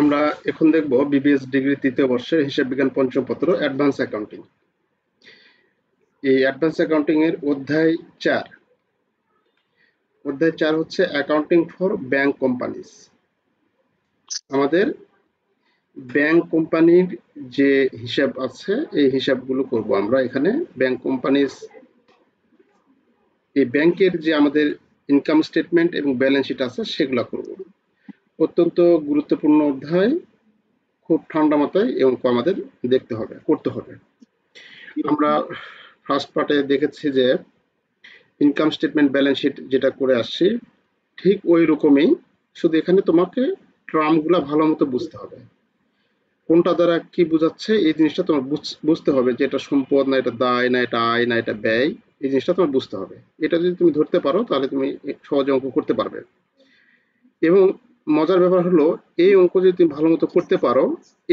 আমরা এখন দেখব বিবিএস ডিগ্রি তৃতীয় বর্ষের হিসাব বিজ্ঞান পঞ্চম পত্র অ্যাডভান্স অ্যাকাউন্টিং। এই অ্যাডভান্স অ্যাকাউন্টিং এর অধ্যায় 4 হচ্ছে অ্যাকাউন্টিং ফর ব্যাংক কোম্পানিজ। আমাদের ব্যাংক কোম্পানির যে হিসাব আছে এই হিসাবগুলো করব আমরা এখানে। ব্যাংক কোম্পানিজ, এই ব্যাংকের যে আমাদের ইনকাম স্টেটমেন্ট এবং ব্যালেন্স শিট আছে সেগুলো করব। অত্যন্ত গুরুত্বপূর্ণ অধ্যায়, খুব ঠান্ডা মাথায় এই অঙ্ক আমাদের করতে হবে। আমরা ফার্স্ট পার্টে দেখেছি যে ইনকাম স্টেটমেন্ট ব্যালেন্স শিট যেটা করে আসছি ঠিক ওই রকমই, শুধু এখানে তোমাকে টার্মগুলো ভালো মতো বুঝতে হবে, কোনটা দ্বারা কি বোঝাচ্ছে এই জিনিসটা তোমার বুঝতে হবে, যে এটা সম্পদ না এটা দায় না এটা আয় না এটা ব্যয়, এই জিনিসটা তোমার বুঝতে হবে। এটা যদি তুমি ধরতে পারো তাহলে তুমি সহজে অঙ্ক করতে পারবে। এবং মজার ব্যাপার হলো এই অঙ্ক যদি তুমি ভালো মতো করতে পারো,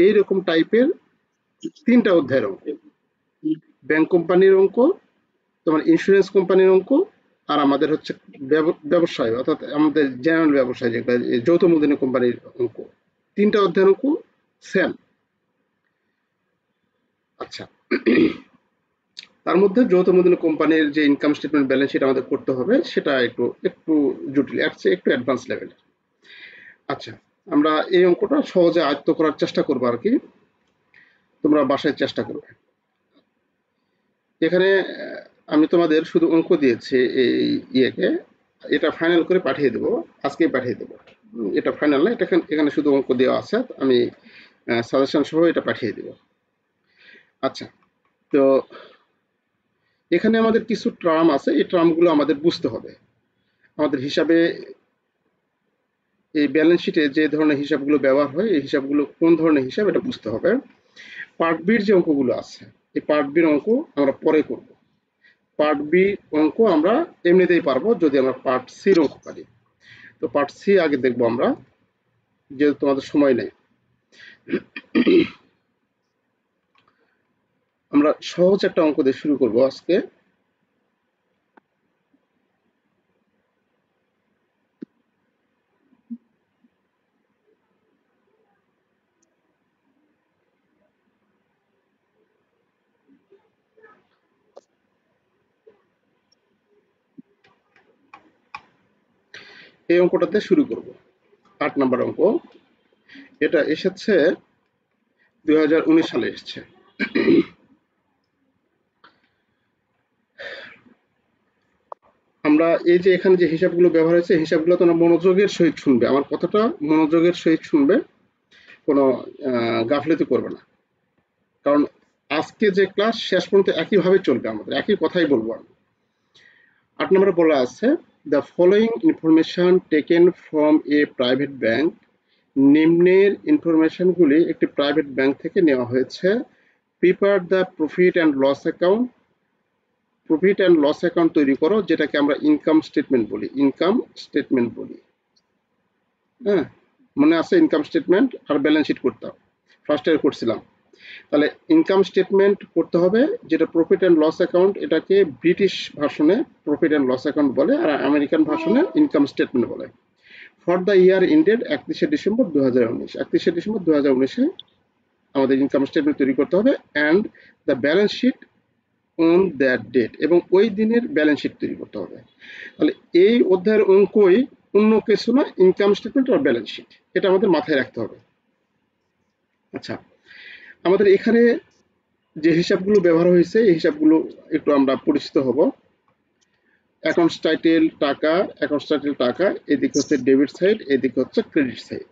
এইরকম টাইপের 3টা অধ্যায়ের অঙ্ক, ব্যাংক কোম্পানির অঙ্ক, তোমার ইন্স্যুরেন্স কোম্পানির অঙ্ক, আর আমাদের হচ্ছে ব্যবসায় অর্থাৎ আমাদের জেনারেল ব্যবসায় যেটা যৌথ মূলধনী কোম্পানির অঙ্ক, 3টা অধ্যায়ের অঙ্ক সেম। আচ্ছা, তার মধ্যে যৌথ মূলধনী কোম্পানির যে ইনকাম স্টেটমেন্ট ব্যালেন্স শিট আমাদের করতে হবে সেটা একটু জটিল, একটু অ্যাডভান্স লেভেলের। আচ্ছা, আমরা এই অঙ্কটা সহজে আয়ত্ত করার চেষ্টা করবো আর কি, তোমরা বাসায় চেষ্টা করবে। এখানে আমি তোমাদের শুধু অঙ্ক দিয়েছি এই ইয়েকে, এটা ফাইনাল করে পাঠিয়ে দেবো, আজকেই পাঠিয়ে দেবো। এটা ফাইনাল না, এটা এখানে শুধু অঙ্ক দেওয়া আছে, আমি সাজেশন সহ এটা পাঠিয়ে দেবো। আচ্ছা, তো এখানে আমাদের কিছু টার্ম আছে, এই টার্মগুলো আমাদের বুঝতে হবে। আমাদের হিসাবে এই ব্যালেন্স শিটে যে ধরনের হিসাবগুলো ব্যবহার হয় এই হিসাবগুলো কোন ধরনের হিসাব এটা বুঝতে হবে। পার্ট বির যে অঙ্কগুলো আছে এই পার্ট বির অঙ্ক আমরা পরে করব। পার্ট বি অঙ্ক আমরা এমনিতেই পারবো যদি আমরা পার্ট সির অঙ্ক পারি। তো পার্ট সি আগে দেখবো আমরা, যেহেতু তোমাদের সময় নেই। আমরা সহজ একটা অঙ্ক দিয়ে শুরু করব আজকে। এই অঙ্কটাতে শুরু করব, 8 নম্বর অঙ্ক। এটা এসেছে 2019 সালে এসেছে। আমরা এই যে এখানে যে হিসাবগুলো ব্যবহার হয়েছে হিসাবগুলো তোমরা মনোযোগের সহিত শুনবে, আমার কথাটা মনোযোগের সহিত শুনবে, কোনো গাফলেতি করবে না, কারণ আজকে যে ক্লাস শেষ পর্যন্ত একইভাবে চলবে, আমাদের একই কথাই বলবো আমি। 8 নম্বরে বলা আছে, the following information taken from a private bank. নিম্নের ইনফরমেশনগুলি একটি প্রাইভেট ব্যাংক থেকে নেওয়া হয়েছে। Prepare the profit and loss account. Profit and loss account তৈরি করো, যেটাকে আমরা ইনকাম স্টেটমেন্ট বলি। হ্যাঁ, মনে আছে ইনকাম স্টেটমেন্ট আর ব্যালেন্স শিট করতাম, ফার্স্ট ইয়ার করছিলাম। তাহলে ইনকাম স্টেটমেন্ট করতে হবে, যেটা প্রফিট অ্যান্ড লস অ্যাকাউন্ট, এটাকে ব্রিটিশ ভার্সনে প্রফিট অ্যান্ড লস অ্যাকাউন্ট বলে, আর আমেরিকান ভার্সনে ইনকাম স্টেটমেন্ট বলে। ফর দ্য ইয়ার এন্ডেড 31শে ডিসেম্বর 2019, 31শে ডিসেম্বর 2019-এ আমাদের ইনকাম স্টেটমেন্ট তৈরি করতে হবে, and the balance sheet on that date, এবং ওই দিনের ব্যালেন্স শিট তৈরি করতে হবে। তাহলে এই অধ্যায়ের অঙ্কই অন্য কিছু না, ইনকাম স্টেটমেন্ট আর ব্যালেন্স শিট, এটা আমাদের মাথায় রাখতে হবে। আচ্ছা, আমাদের এখানে যে হিসাবগুলো ব্যবহার হয়েছে এই হিসাবগুলো একটু আমরা পরিচিত হব। অ্যাকাউন্টস টাইটেল টাকা, এদিকে হচ্ছে ডেবিট সাইড, এদিকে হচ্ছে ক্রেডিট সাইড।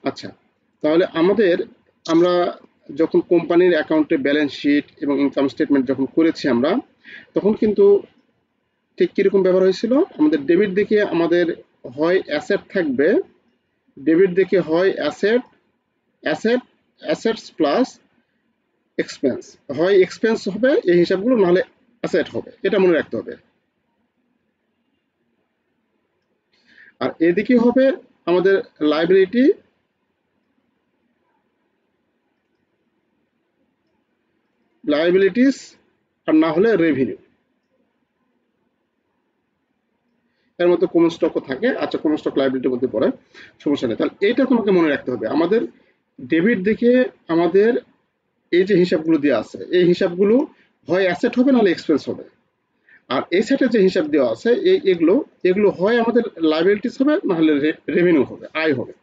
আচ্ছা, তাহলে আমরা যখন কোম্পানির অ্যাকাউন্টে ব্যালেন্স শিট এবং ইনকাম স্টেটমেন্ট যখন করেছি আমরা, তখন কিন্তু ঠিক কিরকম ব্যবহার হয়েছিল, আমাদের ডেবিট দিকে আমাদের হয় অ্যাসেট থাকবে, ডেবিট দিকে হয় অ্যাসেটস প্লাস এক্সপেন্স, হয় এক্সপেন্স হবে এই হিসাবগুলো, নাহলে অ্যাসেট হবে, এটা মনে রাখতে হবে। আর এদিকে হবে আমাদের লাইবিলিটিস আর না হলে রেভিনিউ। এর মধ্যে কমন স্টকও থাকে। আচ্ছা, কমন স্টক লায়াবিলিটির মধ্যে পড়ে, সমস্যা নেই। তাহলে এইটা তোমাকে মনে রাখতে হবে, আমাদের ডেবিট দেখে আমাদের এই যে হিসাবগুলো দেওয়া আছে, এই হিসাবগুলো হয় অ্যাসেট হবে নাহলে এক্সপেন্স হবে। আর এই সাইডে যে হিসাব দেওয়া আছে এগুলো এগুলো হয় আমাদের লায়াবিলিটিস হবে নাহলে রেভিনিউ হবে, আয় হবে।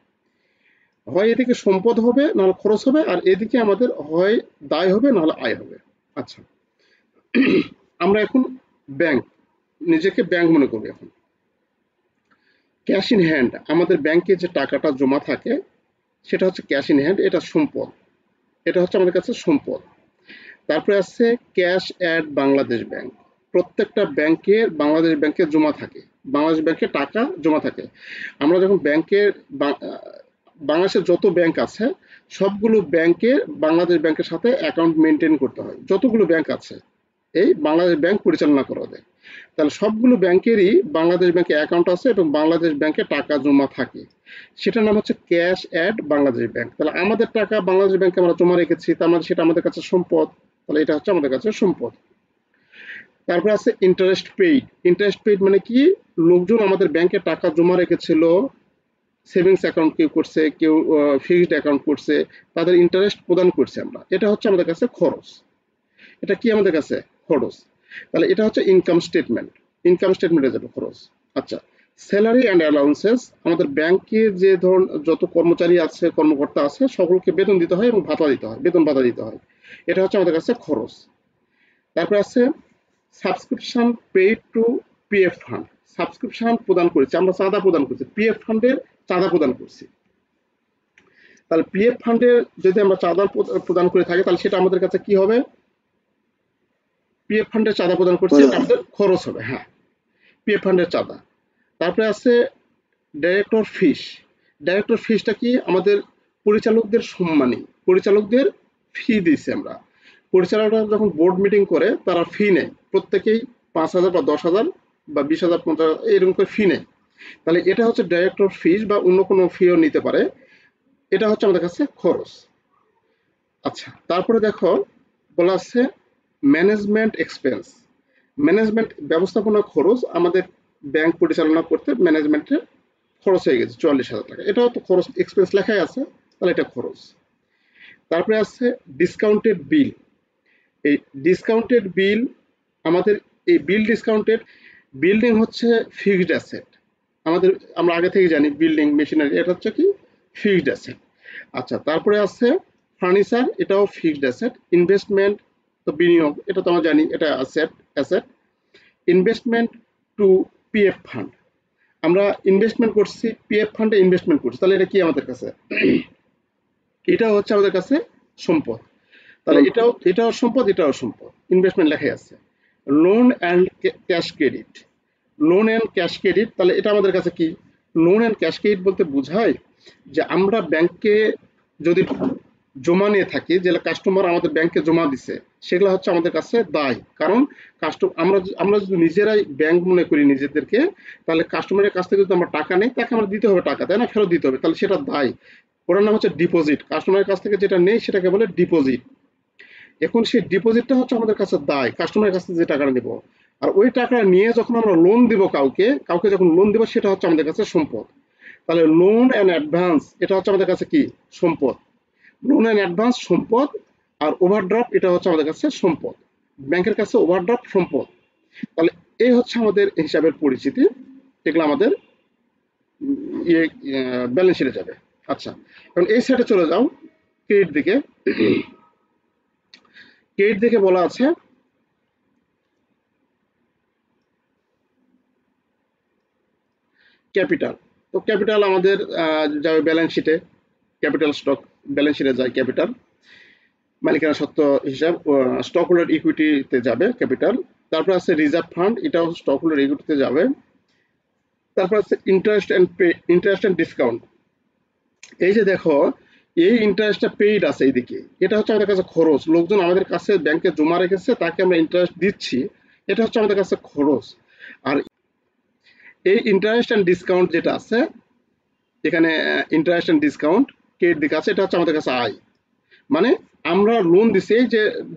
হয় এদিকে সম্পদ হবে নাহলে খরচ হবে, আর এদিকে আমাদের হয় দায় হবে নাহলে আয় হবে। আচ্ছা, আমরা এখন ব্যাংক, নিজেকে ব্যাংক মনে করবো এখন। ক্যাশ ইন হ্যান্ড, আমাদের ব্যাংকে যে টাকাটা জমা থাকে সেটা হচ্ছে ক্যাশ ইন হ্যান্ড, এটা সম্পদ, এটা হচ্ছে আমাদের কাছে সম্পদ। তারপরে আছে ক্যাশ অ্যাট বাংলাদেশ ব্যাংক, প্রত্যেকটা ব্যাংকে বাংলাদেশ ব্যাংকে জমা থাকে, বাংলাদেশ ব্যাংকে টাকা জমা থাকে। আমরা যখন ব্যাংকের বাংলাদেশের যত ব্যাংক আছে সবগুলো ব্যাংকের বাংলাদেশ ব্যাংকের সাথে অ্যাকাউন্ট মেনটেন করতে হয়, যতগুলো ব্যাংক আছে এই বাংলাদেশ ব্যাংক পরিচালনা করা দেয়। তাহলে সবগুলো ব্যাংকেরই বাংলাদেশ ব্যাংকে অ্যাকাউন্ট আছে এবং বাংলাদেশ ব্যাংকে টাকা জমা থাকে, সেটার নাম হচ্ছে ক্যাশ অ্যাট বাংলাদেশ ব্যাংক। তাহলে আমাদের টাকা বাংলাদেশ ব্যাংকে আমরা জমা রেখেছি, তার মানে সেটা আমাদের কাছে সম্পদ, তাহলে এটা হচ্ছে আমাদের কাছে সম্পদ। তারপর আছে ইন্টারেস্ট পেইড। ইন্টারেস্ট পেইড মানে কি, লোকজন আমাদের ব্যাংকে টাকা জমা রেখেছিল, সেভিংস অ্যাকাউন্ট কেউ করছে, কেউ ফিক্সড অ্যাকাউন্ট করছে, তাদের ইন্টারেস্ট প্রদান করছে আমরা, এটা হচ্ছে আমাদের কাছে খরচ। এটা কি আমাদের কাছে খরচ। তাহলে এটা হচ্ছে ইনকাম স্টেটমেন্ট, ইনকাম স্টেটমেন্টে যাবে খরচ। আচ্ছা, স্যালারি অ্যান্ড অ্যালাউন্সেস, আমাদের ব্যাংকে যে ধরুন যত কর্মচারী আছে, কর্মকর্তা আছে, সকলকে বেতন দিতে হয় এবং ভাতা দিতে হয়, বেতন ভাতা দিতে হয়, এটা হচ্ছে আমাদের কাছে খরচ। তারপর আছে subscription paid two PF fund, subscription প্রদান করেছি আমরা, চাঁদা প্রদান করছি, পিএফ ফান্ডের চাঁদা প্রদান করছি। তাহলে পিএফ ফান্ডের যদি আমরা চাঁদা প্রদান করে থাকি তাহলে সেটা আমাদের কাছে কি হবে, পিএফ ফান্ডের চাঁদা প্রদান করছি, এটা আমাদের খরচ হবে। হ্যাঁ, পিএফ ফান্ডের চাঁদা। তারপরে আছে ডাইরেক্টর ফিস। ডাইরেক্টর ফিসটা কি, আমাদের পরিচালকদের সম্মানী, পরিচালকদের ফি দিচ্ছি আমরা। পরিচালকরা যখন বোর্ড মিটিং করে তারা ফি নেয়, প্রত্যেকেই 5,000 বা 10,000 বা 20,000 50,000 এরকম করে ফি নেয়। তাহলে এটা হচ্ছে ডাইরেক্টর ফিস, বা অন্য কোনো ফিও নিতে পারে, এটা হচ্ছে আমাদের কাছে খরচ। আচ্ছা, তারপরে দেখো বলা আছে ম্যানেজমেন্ট এক্সপেন্স। ম্যানেজমেন্ট ব্যবস্থাপনা খরচ, আমাদের ব্যাংক পরিচালনা করতে ম্যানেজমেন্টের খরচ হয়ে গেছে 44,000 টাকা, এটাও তো খরচ, এক্সপেন্স লেখাই আছে, তাহলে এটা খরচ। তারপরে আছে ডিসকাউন্টেড বিল। এই ডিসকাউন্টেড বিল, আমাদের এই বিল ডিসকাউন্টেড, বিল্ডিং হচ্ছে ফিক্সড অ্যাসেট, আমাদের আমরা আগে থেকে জানি বিল্ডিং মেশিনারি এটা হচ্ছে কি ফিক্সড অ্যাসেট। আচ্ছা, তারপরে আছে ফার্নিচার, এটাও ফিক্সড অ্যাসেট। ইনভেস্টমেন্ট তো বিনিয়োগ, এটা তো আমরা জানি এটা asset, asset. Investment to PF fund, আমরা ইনভেস্টমেন্ট করছি, পিএফ ফান্ডে ইনভেস্টমেন্ট করছি, তাহলে এটা কি আমাদের কাছে, এটা হচ্ছে আমাদের কাছে সম্পদ। তাহলে এটাও সম্পদ, এটাও সম্পদ, ইনভেস্টমেন্ট লেখাই আছে। Loan and cash credit, loan and cash credit, তাহলে এটা আমাদের কাছে কি, লোন অ্যান্ড ক্যাশ ক্রেডিট বলতে বোঝায় যে আমরা ব্যাংকে যদি জমা নিয়ে থাকি, যে কাস্টমার আমাদের ব্যাংকে জমা দিছে, সেগুলো হচ্ছে আমাদের কাছে দায়। কারণ আমরা যদি নিজেরাই ব্যাংক মনে করি নিজেদেরকে, তাহলে কাস্টমারের কাছ থেকে যদি আমরা টাকা নেই, তাকে আমরা দিতে হবে টাকা, তাই না, ফেরত দিতে হবে, তাহলে সেটা দায়। ওটার নাম হচ্ছে ডিপোজিট, কাস্টমারের কাছ থেকে যেটা নেই সেটাকে বলে ডিপোজিট। এখন সেই ডিপোজিটটা হচ্ছে আমাদের কাছে দায়, কাস্টমারের কাছ থেকে যে টাকাটা নেব, আর ওই টাকা নিয়ে যখন আমরা লোন দিব কাউকে, কাউকে যখন লোন দিব সেটা হচ্ছে আমাদের কাছে সম্পদ। তাহলে লোন অ্যান্ড অ্যাডভান্স, এটা হচ্ছে আমাদের কাছে কি সম্পদ, লোন অ্যান্ড অ্যাডভান্স সম্পদ। আর ওভারড্রাফট, এটা হচ্ছে আমাদের কাছে সম্পদ, ব্যাংকের কাছে ওভারড্রাফট সম্পদ। তাহলে এই হচ্ছে আমাদের হিসাবের পরিচিতি, এগুলো আমাদের ব্যালেন্স শিটে যাবে। আচ্ছা, এখন এই সাইডে চলে যাও ক্রেডিট দিকে। ক্রেডিট দিকে বলা আছে ক্যাপিটাল। তো ক্যাপিটাল আমাদের যাবে ব্যালেন্স শিটে, ক্যাপিটাল স্টক ব্যালেন্স শিটে যায় ক্যাপিটাল, মালিকানা সত্ত্ব হিসাব, স্টক হোল্ডার ইকুইটিতে যাবে ক্যাপিটাল। তারপর আছে রিজার্ভ ফান্ড, এটাও স্টক হোল্ডার ইকুইটিতে যাবে। তারপর আছে ইন্টারেস্ট অ্যান্ড ডিসকাউন্ট। এই যে দেখো, এই ইন্টারেস্টটা পেইড আছে এইদিকে, এটা হচ্ছে আমাদের কাছে খরচ, লোকজন আমাদের কাছে ব্যাংকে জমা রেখেছে, তাকে আমরা ইন্টারেস্ট দিচ্ছি, এটা হচ্ছে আমাদের কাছে খরচ। আর এই ইন্টারেস্ট অ্যান্ড ডিসকাউন্ট যেটা আছে এখানে, ইন্টারেস্ট অ্যান্ড ডিসকাউন্ট ক্রেডিট দিকে আছে, এটা হচ্ছে আমাদের কাছে আয়। মানে আমরা লোন দিছি, এই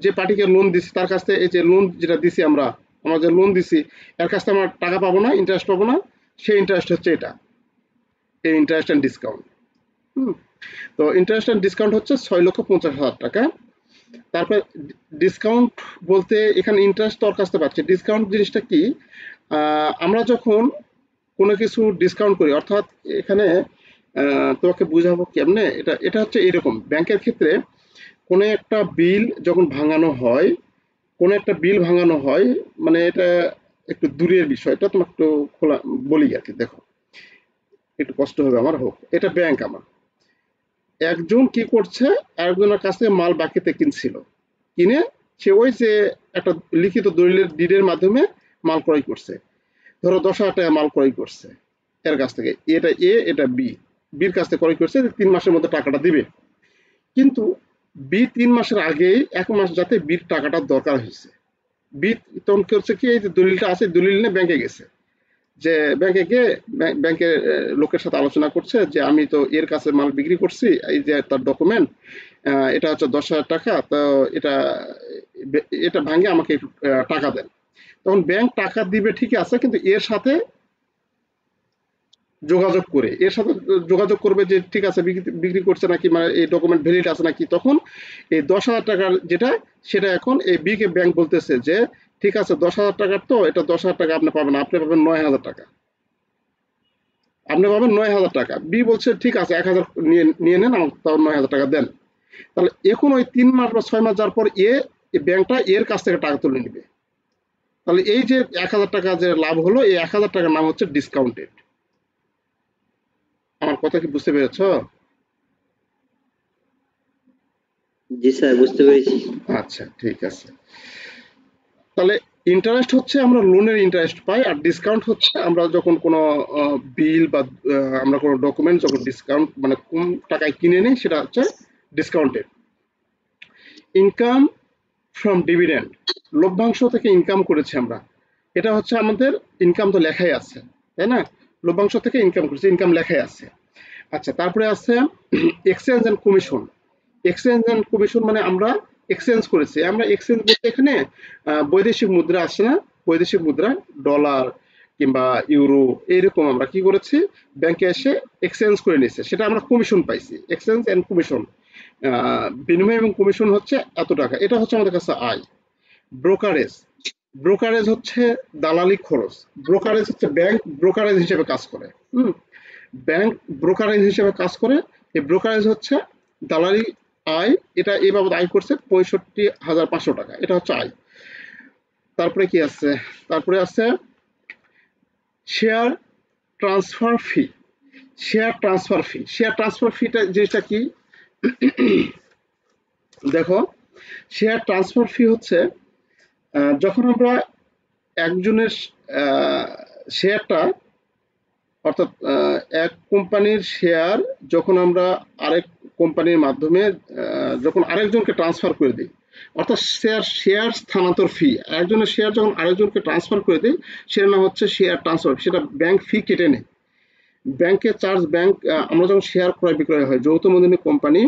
যে পার্টিকে লোন দিছি তার কাছ থেকে, এই যে লোন যেটা দিছি আমরা যে লোন দিছি এর কাছ থেকে আমরা টাকা পাবো না, ইন্টারেস্ট পাবো না, সেই ইন্টারেস্ট হচ্ছে এটা, এই ইন্টারেস্ট অ্যান্ড ডিসকাউন্ট। তো ইন্টারেস্ট অ্যান্ড ডিসকাউন্ট হচ্ছে 6,50,000 টাকা। তারপর ডিসকাউন্ট বলতে এখানে ইন্টারেস্ট তোর কাছে পাচ্ছে। ডিসকাউন্ট জিনিসটা কি, আমরা যখন কোনো কিছু ডিসকাউন্ট করি, অর্থাৎ এখানে তোমাকে বুঝাবো কেমনে, এটা এটা হচ্ছে এরকম, ব্যাংকের ক্ষেত্রে কোনো একটা বিল যখন ভাঙানো হয়, কোনো একটা বিল ভাঙানো হয়, মানে এটা একটু দূরের বিষয়টা তোমাকে একটু খোলা বলি আর কি। দেখো, একটু কষ্ট হবে আমার, হোক, এটা ব্যাংক আমার, একজন কি করছে, আরেকজনের কাছে মাল বাকিতে কিনছিল, কিনে সে ওই যে একটা লিখিত দলিলের ডিডের মাধ্যমে মাল ক্রয় করছে, ধরো 10,000 টাকা মাল ক্রয় করছে এর কাছ থেকে, এটা এ এটা বি, বির কাছ থেকে ক্রয় করছে, 3 মাসের মধ্যে টাকাটা দিবে। কিন্তু বি 3 মাসের আগেই 1 মাস যাতে বির টাকাটা দরকার হয়েছে, বি তখন করছে কি, এই যে দলিলটা আছে, দলিল নিয়ে ব্যাংকে গেছে, যে ব্যাংকে গিয়ে ব্যাংকের লোকের সাথে আলোচনা করছে যে আমি তো এর কাছে মাল বিক্রি করছি, এই যে তার ডকুমেন্ট, এটা হচ্ছে 10,000 টাকা, তো এটা এটা ভাঙে আমাকে একটু টাকা দেন। তখন ব্যাংক টাকা দিবে ঠিক আছে, কিন্তু এর সাথে যোগাযোগ করে, এর সাথে যোগাযোগ করবে যে ঠিক আছে বিক্রি করছে নাকি, মানে এই ডকুমেন্ট ভ্যালিড আছে নাকি। তখন এই 10,000 টাকার যেটা, সেটা এখন এই বি কে ব্যাংক বলতেছে যে ঠিক আছে 10,000 টাকার তো এটা 10,000 টাকা আপনি পাবেন, আপনি পাবেন 9,000 টাকা, আপনি পাবেন 9,000 টাকা। বি বলছে ঠিক আছে 1,000 নিয়ে নিয়ে নেন, আমাকে তাও 9,000 টাকা দেন। তাহলে এখন ওই 3 মাস বা 6 মাস যাওয়ার পর এই ব্যাংকটা এর কাছ থেকে টাকা তুলে নিবে। তাহলে এই যে 1,000 টাকা যে লাভ হলো, এই 1,000 টাকার নাম হচ্ছে ডিসকাউন্টেড। আমার কথা কি বুঝতে পেরেছ? জি স্যার, বুঝতে পেরেছি। আচ্ছা, ঠিক আছে। তাহলে ইন্টারেস্ট হচ্ছে আমরা লোনের ইন্টারেস্ট পাই, আর ডিসকাউন্ট হচ্ছে আমরা যখন কোনো বিল বা আমরা কোনো ডকুমেন্ট যখন ডিসকাউন্ট মানে কম টাকায় কিনে নিই, সেটা হচ্ছে ডিসকাউন্টেড। ইনকাম ফ্রম ডিভিডেন্ড, লভ্যাংশ থেকে ইনকাম করেছি আমরা, এটা হচ্ছে আমাদের ইনকাম তো লেখাই আছে, তাই না? লভ্যাংশ থেকে ইনকাম করেছি, ইনকাম লেখাই আছে। আচ্ছা, তারপরে আছে exchange and commission. Exchange and commission মানে আমরা এক্সচেঞ্জ করেছি, আমরা এক্সচেঞ্জ বলতে এখানে বৈদেশিক মুদ্রা আসছে না, বৈদেশিক মুদ্রা, ডলার কিংবা ইউরো, এইরকম আমরা কি করেছি, ব্যাংকে এসে এক্সচেঞ্জ করে নিয়েছে, সেটা আমরা কমিশন পাইছি। এক্সচেঞ্জ এন্ড কমিশন, বিনিময় এবং কমিশন হচ্ছে এত টাকা, এটা হচ্ছে আমাদের কাছে আয়। ব্রোকারেজ, ব্রোকারেজ হচ্ছে দালালি খরচ। ব্রোকারেজ হচ্ছে ব্যাংক ব্রোকারেজ হিসেবে কাজ করে। ব্যাংক ব্রোকারেজ হিসেবে কাজ করে, এই ব্রোকারেজ হচ্ছে দালালি আয়, এটা এই বাবদ আয় করছে 65,500 টাকা, এটা হচ্ছে আয়। তারপরে কি আছে, তারপরে আছে শেয়ার ট্রান্সফার ফি। শেয়ার ট্রান্সফার ফি, শেয়ার ট্রান্সফার ফিটা জিনিসটা কি, দেখো, শেয়ার ট্রান্সফার ফি হচ্ছে যখন আমরা একজনের শেয়ারটা, অর্থাৎ এক কোম্পানির শেয়ার যখন আমরা আরেক কোম্পানির মাধ্যমে যখন আরেকজনকে ট্রান্সফার করে দিই, অর্থাৎ শেয়ার স্থানান্তর ফি, একজনের শেয়ার যখন আরেকজনকে ট্রান্সফার করে দিই, সেটার নাম হচ্ছে শেয়ার ট্রান্সফার, সেটা ব্যাংক ফি কেটে নেয়, ব্যাংকে চার্জ ব্যাংক। আমরা যখন শেয়ার ক্রয় বিক্রয় হয়, যৌথ মূলধনী কোম্পানি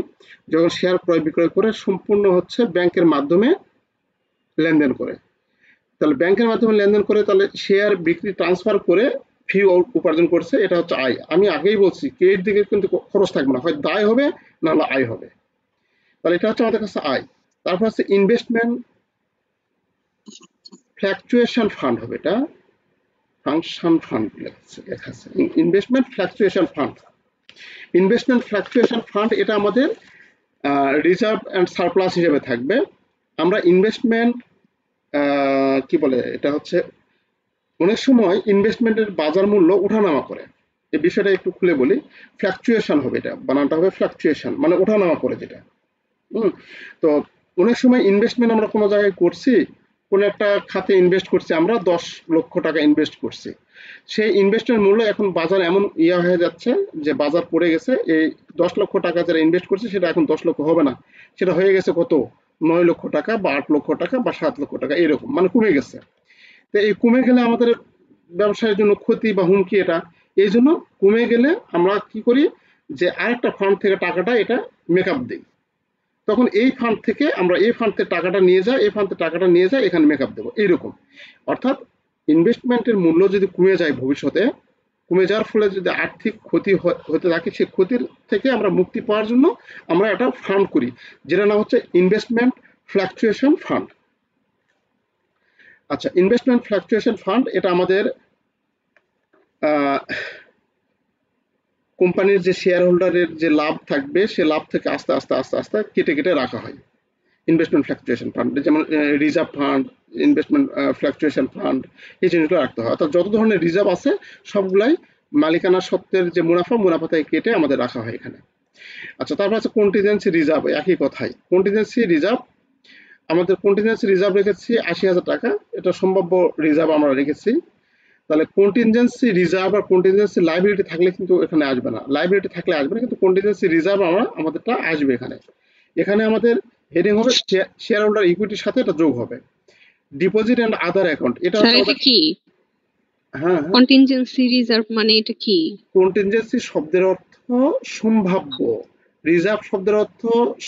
যখন শেয়ার ক্রয় বিক্রয় করে, সম্পূর্ণ হচ্ছে ব্যাংকের মাধ্যমে লেনদেন করে। তাহলে ব্যাংকের মাধ্যমে লেনদেন করে, তাহলে শেয়ার বিক্রি ট্রান্সফার করে ফি উপার্জন করছে, এটা হচ্ছে আয়। আমি আগেই বলছি ক্রেডিট দিকে কিন্তু খরচ থাকবে না, হয় দায় হবে না হলে আয় হবে। তাহলে এটা হচ্ছে আমাদের কাছে আয়। তারপর হচ্ছে ইনভেস্টমেন্ট ফ্ল্যাকচুয়েশন ফান্ড হবে, এটা ফাংশন ফান্ড লেখা আছে, investment fluctuation fund. Investment fluctuation fund এটা আমাদের রিজার্ভ অ্যান্ড সারপ্লাস হিসেবে থাকবে। আমরা ইনভেস্টমেন্ট কি বলে, এটা হচ্ছে অনেক সময় ইনভেস্টমেন্টের বাজার মূল্য ওঠানামা করে, এই বিষয়টা একটু খুলে বলি। ফ্ল্যাকচুয়েশন হবে, এটা বানানটা হবে ফ্ল্যাকচুয়েশন, মানে ওঠানামা করে যেটা। তো অনেক সময় ইনভেস্টমেন্ট আমরা কোনো জায়গায় করছি, কোনো একটা খাতে ইনভেস্ট করছি, আমরা 10 লক্ষ টাকা ইনভেস্ট করছি, সেই ইনভেস্টের মূল্য এখন বাজার এমন হয়ে যাচ্ছে যে বাজার পড়ে গেছে, এই 10 লক্ষ টাকা যারা ইনভেস্ট করছে সেটা এখন 10 লক্ষ হবে না, সেটা হয়ে গেছে কত, 9 লক্ষ টাকা বা 8 লক্ষ টাকা বা 7 লক্ষ টাকা, এরকম মানে কমে গেছে। তো এই কমে গেলে আমাদের ব্যবসায়ের জন্য ক্ষতি বা হুমকি এটা। এই জন্য কমে গেলে আমরা কি করি, যে আরেকটা ফান্ড থেকে টাকাটা এটা মেকআপ দিই, তখন এই ফান্ড থেকে আমরা এই ফান্ড থেকে টাকাটা নিয়ে যাই, এই ফান্ড থেকে টাকাটা নিয়ে যাই, এখানে মেকআপ দেবো, এইরকম। অর্থাৎ ইনভেস্টমেন্টের মূল্য যদি কমে যায় ভবিষ্যতে, কমে যাওয়ার ফলে যদি আর্থিক ক্ষতি হতে থাকে, সেই ক্ষতির থেকে আমরা মুক্তি পাওয়ার জন্য আমরা একটা ফান্ড করি, যেটা নাম হচ্ছে ইনভেস্টমেন্ট ফ্লাকচুয়েশন ফান্ড। আচ্ছা, ইনভেস্টমেন্ট ফ্লাকচুয়েশন ফান্ড এটা আমাদের কোম্পানির যে শেয়ার হোল্ডারের যে লাভ থাকবে, সে লাভ থেকে আস্তে আস্তে আস্তে আস্তে কেটে কেটে রাখা হয় ইনভেস্টমেন্ট ফ্লাকচুয়েশন ফান্ড, যেমন reserve fund, investment fluctuation fund, এই জিনিসগুলো রাখতে হয়। অর্থাৎ যত ধরনের রিজার্ভ আছে সবগুলাই মালিকানা সত্ত্বের যে মুনাফা থেকে কেটে আমাদের রাখা হয় এখানে। আচ্ছা, তারপর আছে কন্টিজেন্সি রিজার্ভ। একই কথাই, কন্টিজেন্সি রিজার্ভ, আমাদের কন্টিজেন্সি রিজার্ভ রেখেছি ৮০,০০০ টাকা, এটা সম্ভাব্য রিজার্ভ আমরা রেখেছি। তাহলে কন্টিনজেন্সি রিজার্ভ আর কন্টিনজেন্সি লাইবিলিটি থাকলে কিন্তু এখানে আসবে না, লাইবিলিটি থাকলে আসবে না, কিন্তু কন্টিনজেন্সি রিজার্ভ আমাদেরটা আসবে এখানে। এখানে আমাদের হেডিং হবে শেয়ার হোল্ডার ইকুইটির সাথে এটা যোগ হবে। ডিপোজিট এন্ড আদার অ্যাকাউন্ট, এটা হচ্ছে এটা কি হ্যাঁ কন্টিনজেন্সি রিজার্ভ মানে এটা কি? কন্টিনজেন্সি শব্দের অর্থ সম্ভাব্য, রিজার্ভ শব্দের অর্থ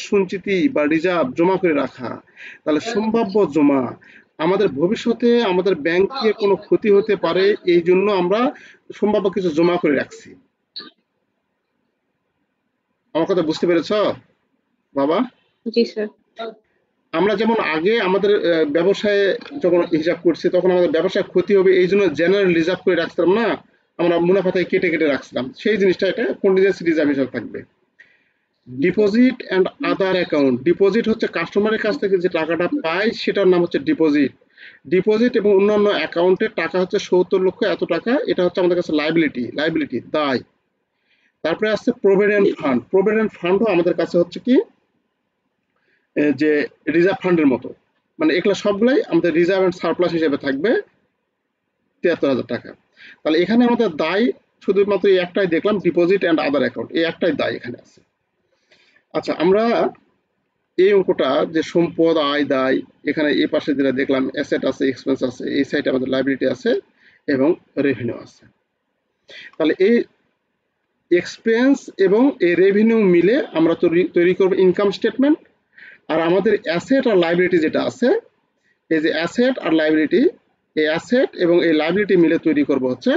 সঞ্চিতি বা রিজার্ভ, জমা করে রাখা। তাহলে সম্ভাব্য জমা, আমাদের ভবিষ্যতে আমাদের ব্যাংকে কোনো ক্ষতি হতে পারে, এই জন্য আমরা সম্ভাব্য কিছু জমা করে রাখছি। আমার কথা বুঝতে পেরেছ বাবা? জি স্যার। আমরা যেমন আগে আমাদের ব্যবসায় যখন হিসাব করছি, তখন আমাদের ব্যবসায় ক্ষতি হবে, এই জন্য জেনারেল রিজার্ভ করে রাখতাম না, আমরা মুনাফা থেকে কেটে কেটে রাখছিলাম, সেই জিনিসটা এটা কন্টিনজেন্সি রিজার্ভ হিসাবে থাকবে। Deposit and other account, deposit হচ্ছে কাস্টমারের কাছ থেকে যে টাকাটা পায় সেটার নাম হচ্ছে ডিপোজিট। ডিপোজিট এবং অন্যান্য অ্যাকাউন্টের টাকা হচ্ছে ৭০ লক্ষ এত টাকা, এটা হচ্ছে আমাদের কাছে লাইবিলিটি দায়। তারপরে আসছে প্রভিডেন্ট ফান্ড। প্রভিডেন্ট ফান্ডও আমাদের কাছে হচ্ছে কি যে রিজার্ভ ফান্ডের মতো, মানে এগুলো সবগুলাই আমাদের রিজার্ভ অ্যান্ড সারপ্লাস হিসেবে থাকবে ৭৩,০০০ টাকা। তাহলে এখানে আমাদের দায় শুধুমাত্র এই একটাই দেখলাম, ডিপোজিট অ্যান্ড আদার অ্যাকাউন্ট, এই একটাই দায় এখানে আছে। আচ্ছা, আমরা এই অঙ্কটা যে সম্পদ, আয়, দায়, এখানে এই পাশে যেটা দেখলাম অ্যাসেট আছে, এক্সপেন্স আছে, এই সাইডে আমাদের লাইবিলিটি আছে এবং রেভিনিউ আছে। তাহলে এই এক্সপেন্স এবং এই রেভিনিউ মিলে আমরা তৈরি করব ইনকাম স্টেটমেন্ট। আর আমাদের অ্যাসেট আর লাইবিলিটি যেটা আছে, এই যে অ্যাসেট আর লাইবিলিটি, এই অ্যাসেট এবং এই লাইবিলিটি মিলে তৈরি করব হচ্ছে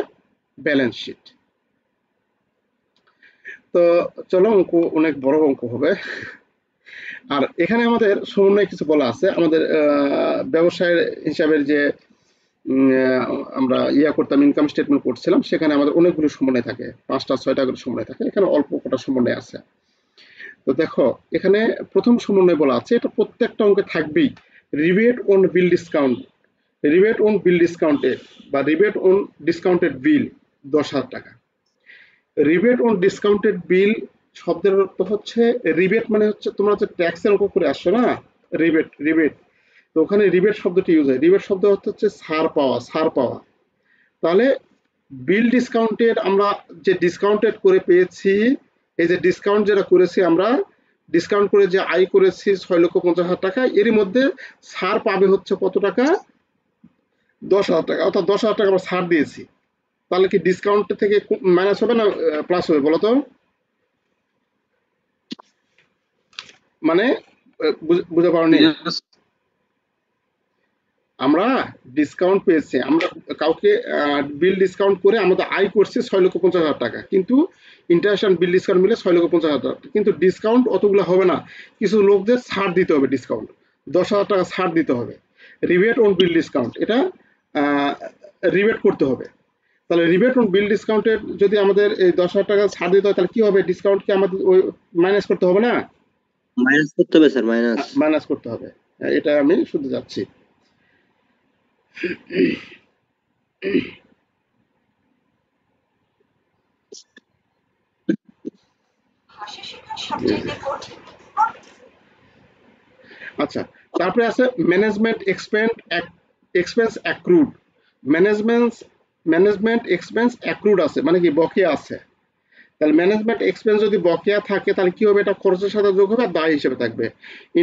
ব্যালেন্স শিট। তো চলো, অঙ্ক অনেক বড় অঙ্ক হবে। আর এখানে আমাদের সমন্বয় কিছু বলা আছে, আমাদের ব্যবসায়ের হিসাবের যে আমরা করতাম, ইনকাম স্টেটমেন্ট করছিলাম, সেখানে আমাদের অনেকগুলো সমন্বয় থাকে, ৫টা ৬টা করে সমন্বয় থাকে, এখানে অল্প কটা সমন্বয় আছে। তো দেখো, এখানে প্রথম সমন্বয় বলা আছে, এটা প্রত্যেকটা অঙ্কে থাকবেই, rebate on bill discount. Rebate on bill discounted বা রিবেট অন ডিসকাউন্টেড বিল ১০,০০০ টাকা। রিবেট অন ডিসকাউন্টেড বিল শব্দের অর্থ হচ্ছে, রিবেট মানে হচ্ছে তোমরা যে ট্যাক্সের অঙ্ক করে আসছো না, রিবেট, তো ওখানে রিবেট শব্দটি ইউজ হয়। রিবেট শব্দ অর্থ হচ্ছে ছাড় পাওয়া। তাহলে বিল ডিসকাউন্টেড, আমরা যে ডিসকাউন্টেড করে পেয়েছি, এই যে ডিসকাউন্ট যেটা করেছি, আমরা ডিসকাউন্ট করে যে আয় করেছি ৬,৫০,০০০ টাকা, এরই মধ্যে ছাড় পাবে হচ্ছে কত টাকা? ১০,০০০ টাকা। অর্থাৎ ১০,০০০ টাকা আমরা ছাড় দিয়েছি, তাহলে কি ডিসকাউন্ট থেকে মাইনাস হবে না প্লাস হবে বলো তো? মানে বুঝতে পারোনি? আমরা ডিসকাউন্ট পেয়েছি, আমরা কাউকে বিল ডিসকাউন্ট করে আমাদের আয় করছে ৬,৫০,০০০ টাকা, কিন্তু ইন্টারেস্ট অ্যান্ড বিল ডিসকাউন্ট মিলে ৬,৫০,০০০ টাকা, কিন্তু ডিসকাউন্ট অতগুলো হবে না, কিছু লোকদের ছাড় দিতে হবে, ডিসকাউন্ট ১০,০০০ টাকা ছাড় দিতে হবে। রিবেট অন বিল ডিসকাউন্ট, এটা রিবেট করতে হবে। তাহলে রিবেট অন বিল ডিসকাউন্টের যদি আমাদের এই ১০,০০০ টাকা ছাড় দিতে হয়, তাহলে কি হবে? ডিসকাউন্টকে আমাদের ওই মাইনাস করতে হবে না? মাইনাস করতে হবে স্যার, মাইনাস করতে হবে। এটা আমি শুনতে যাচ্ছি। আচ্ছা, তারপরে আছে management expense accrued. Management expense accrued আছে, মানে কি বকেয়া আছে। তাহলে ম্যানেজমেন্ট এক্সপেন্স যদি বকেয়া থাকে, তাহলে কি হবে? এটা খরচের সাথে যোগ হবে, দায় হিসেবে থাকবে।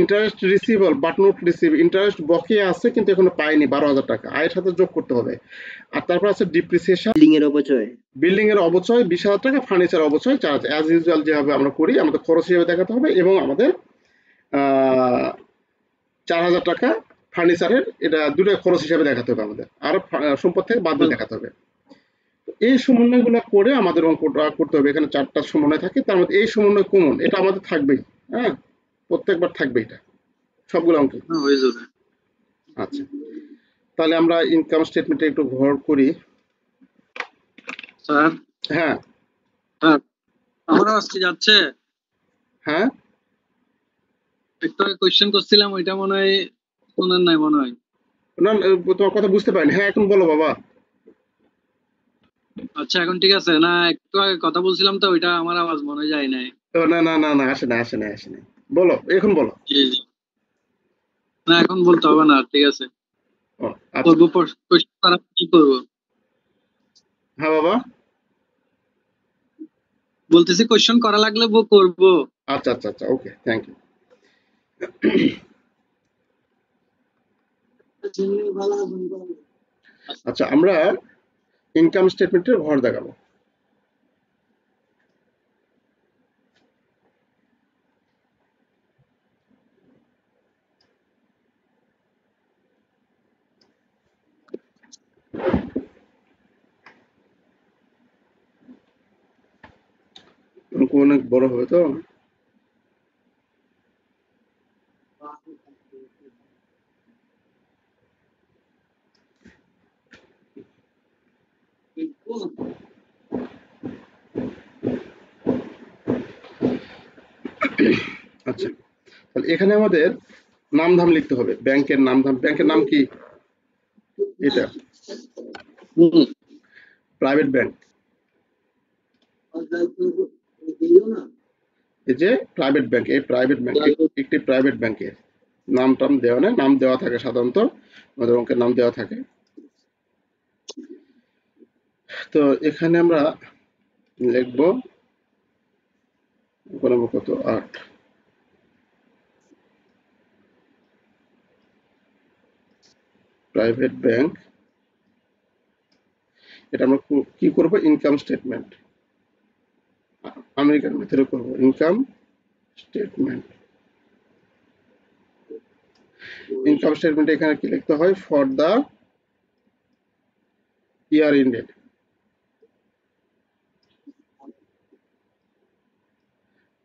Interest receivable but not receive, interest বকেয়া আছে কিন্তু এখনো পায়নি ১২,০০০ টাকা, আয়ের সাথে যোগ করতে হবে। আর তারপর আছে ডিপ্রিসিয়েশন, বিল্ডিং এর অবচয় ২০,০০০ টাকা, ফার্নিচার অবচয় ৪,০০০। অ্যাজ ইউজুয়াল যেভাবে আমরা করি, আমাদের খরচ হিসেবে দেখাতে হবে, এবং আমাদের ৪,০০০ টাকা ফার্নিচারের, এটা দুটো খরচ হিসেবে দেখাতে হবে আমাদের, আর সম্পদ থেকে বাদ দিয়ে দেখাতে হবে। এই সমন্বয়গুলো করে আমাদের অঙ্কটা করতে হবে। এখানে 4টা সমন্বয় থাকে, তার মধ্যে এই সমন্বয় কমন, এটা আমাদের থাকবেই। হ্যাঁ, প্রত্যেকবার থাকবে এটা সবগুলো অঙ্কে। হ্যাঁ হয়ে যাবে আচ্ছা, তাহলে আমরা ইনকাম স্টেটমেন্টে একটু ঘর করি। স্যার। হ্যাঁ হ্যাঁ আমার আজকে যাচ্ছে হ্যাঁ, একটা কোশ্চেন করছিলাম, ওইটা মনে হয় শোনার নাই মনে হয়। না তোমার কথা বুঝতে পারিনি। হ্যাঁ, এখন বলো বাবা। আচ্ছা এখন ঠিক আছে না, একটু আগে কথা বলছিলাম তো, ওইটা আমার আওয়াজ মনে হয় যায় নাই। না না না না, আসে না আসে না আসে না, বলো এখন বলো। জি জি। না এখন বলতে হবে না, ঠিক আছে। ও, আচ্ছা। করবো কোশ্চেন করা কি করবো? হ্যাঁ বাবা, বলতেছি কোশ্চেন করা লাগলে করবো। আচ্ছা আচ্ছা আচ্ছা, ওকে, থ্যাংক ইউ। আচ্ছা, আমরা ইনকাম স্টেটমেন্টের ঘর দেখাবো। অঙ্ক অনেক বড় হবে তো। আচ্ছা, তাহলে এখানে আমাদের নাম ধাম লিখতে হবে, ব্যাংকের নাম ধাম। ব্যাংকের নাম কি? এটা প্রাইভেট ব্যাংক। এই যে প্রাইভেট ব্যাংক, এই প্রাইভেট ব্যাংক একটি প্রাইভেট ব্যাংকের নাম টাম দেওয়া নেই, নাম দেওয়া থাকে সাধারণত, আমাদের অঙ্কের নাম দেওয়া থাকে। তো এখানে আমরা লিখবো কত 8, প্রাইভেট ব্যাংক। এটা আমরা কি করব? ইনকাম স্টেটমেন্ট, আমেরিকান মেথডে করব ইনকাম স্টেটমেন্ট। ইনকাম স্টেটমেন্ট এখানে কি লিখতে হয়? For the year ended,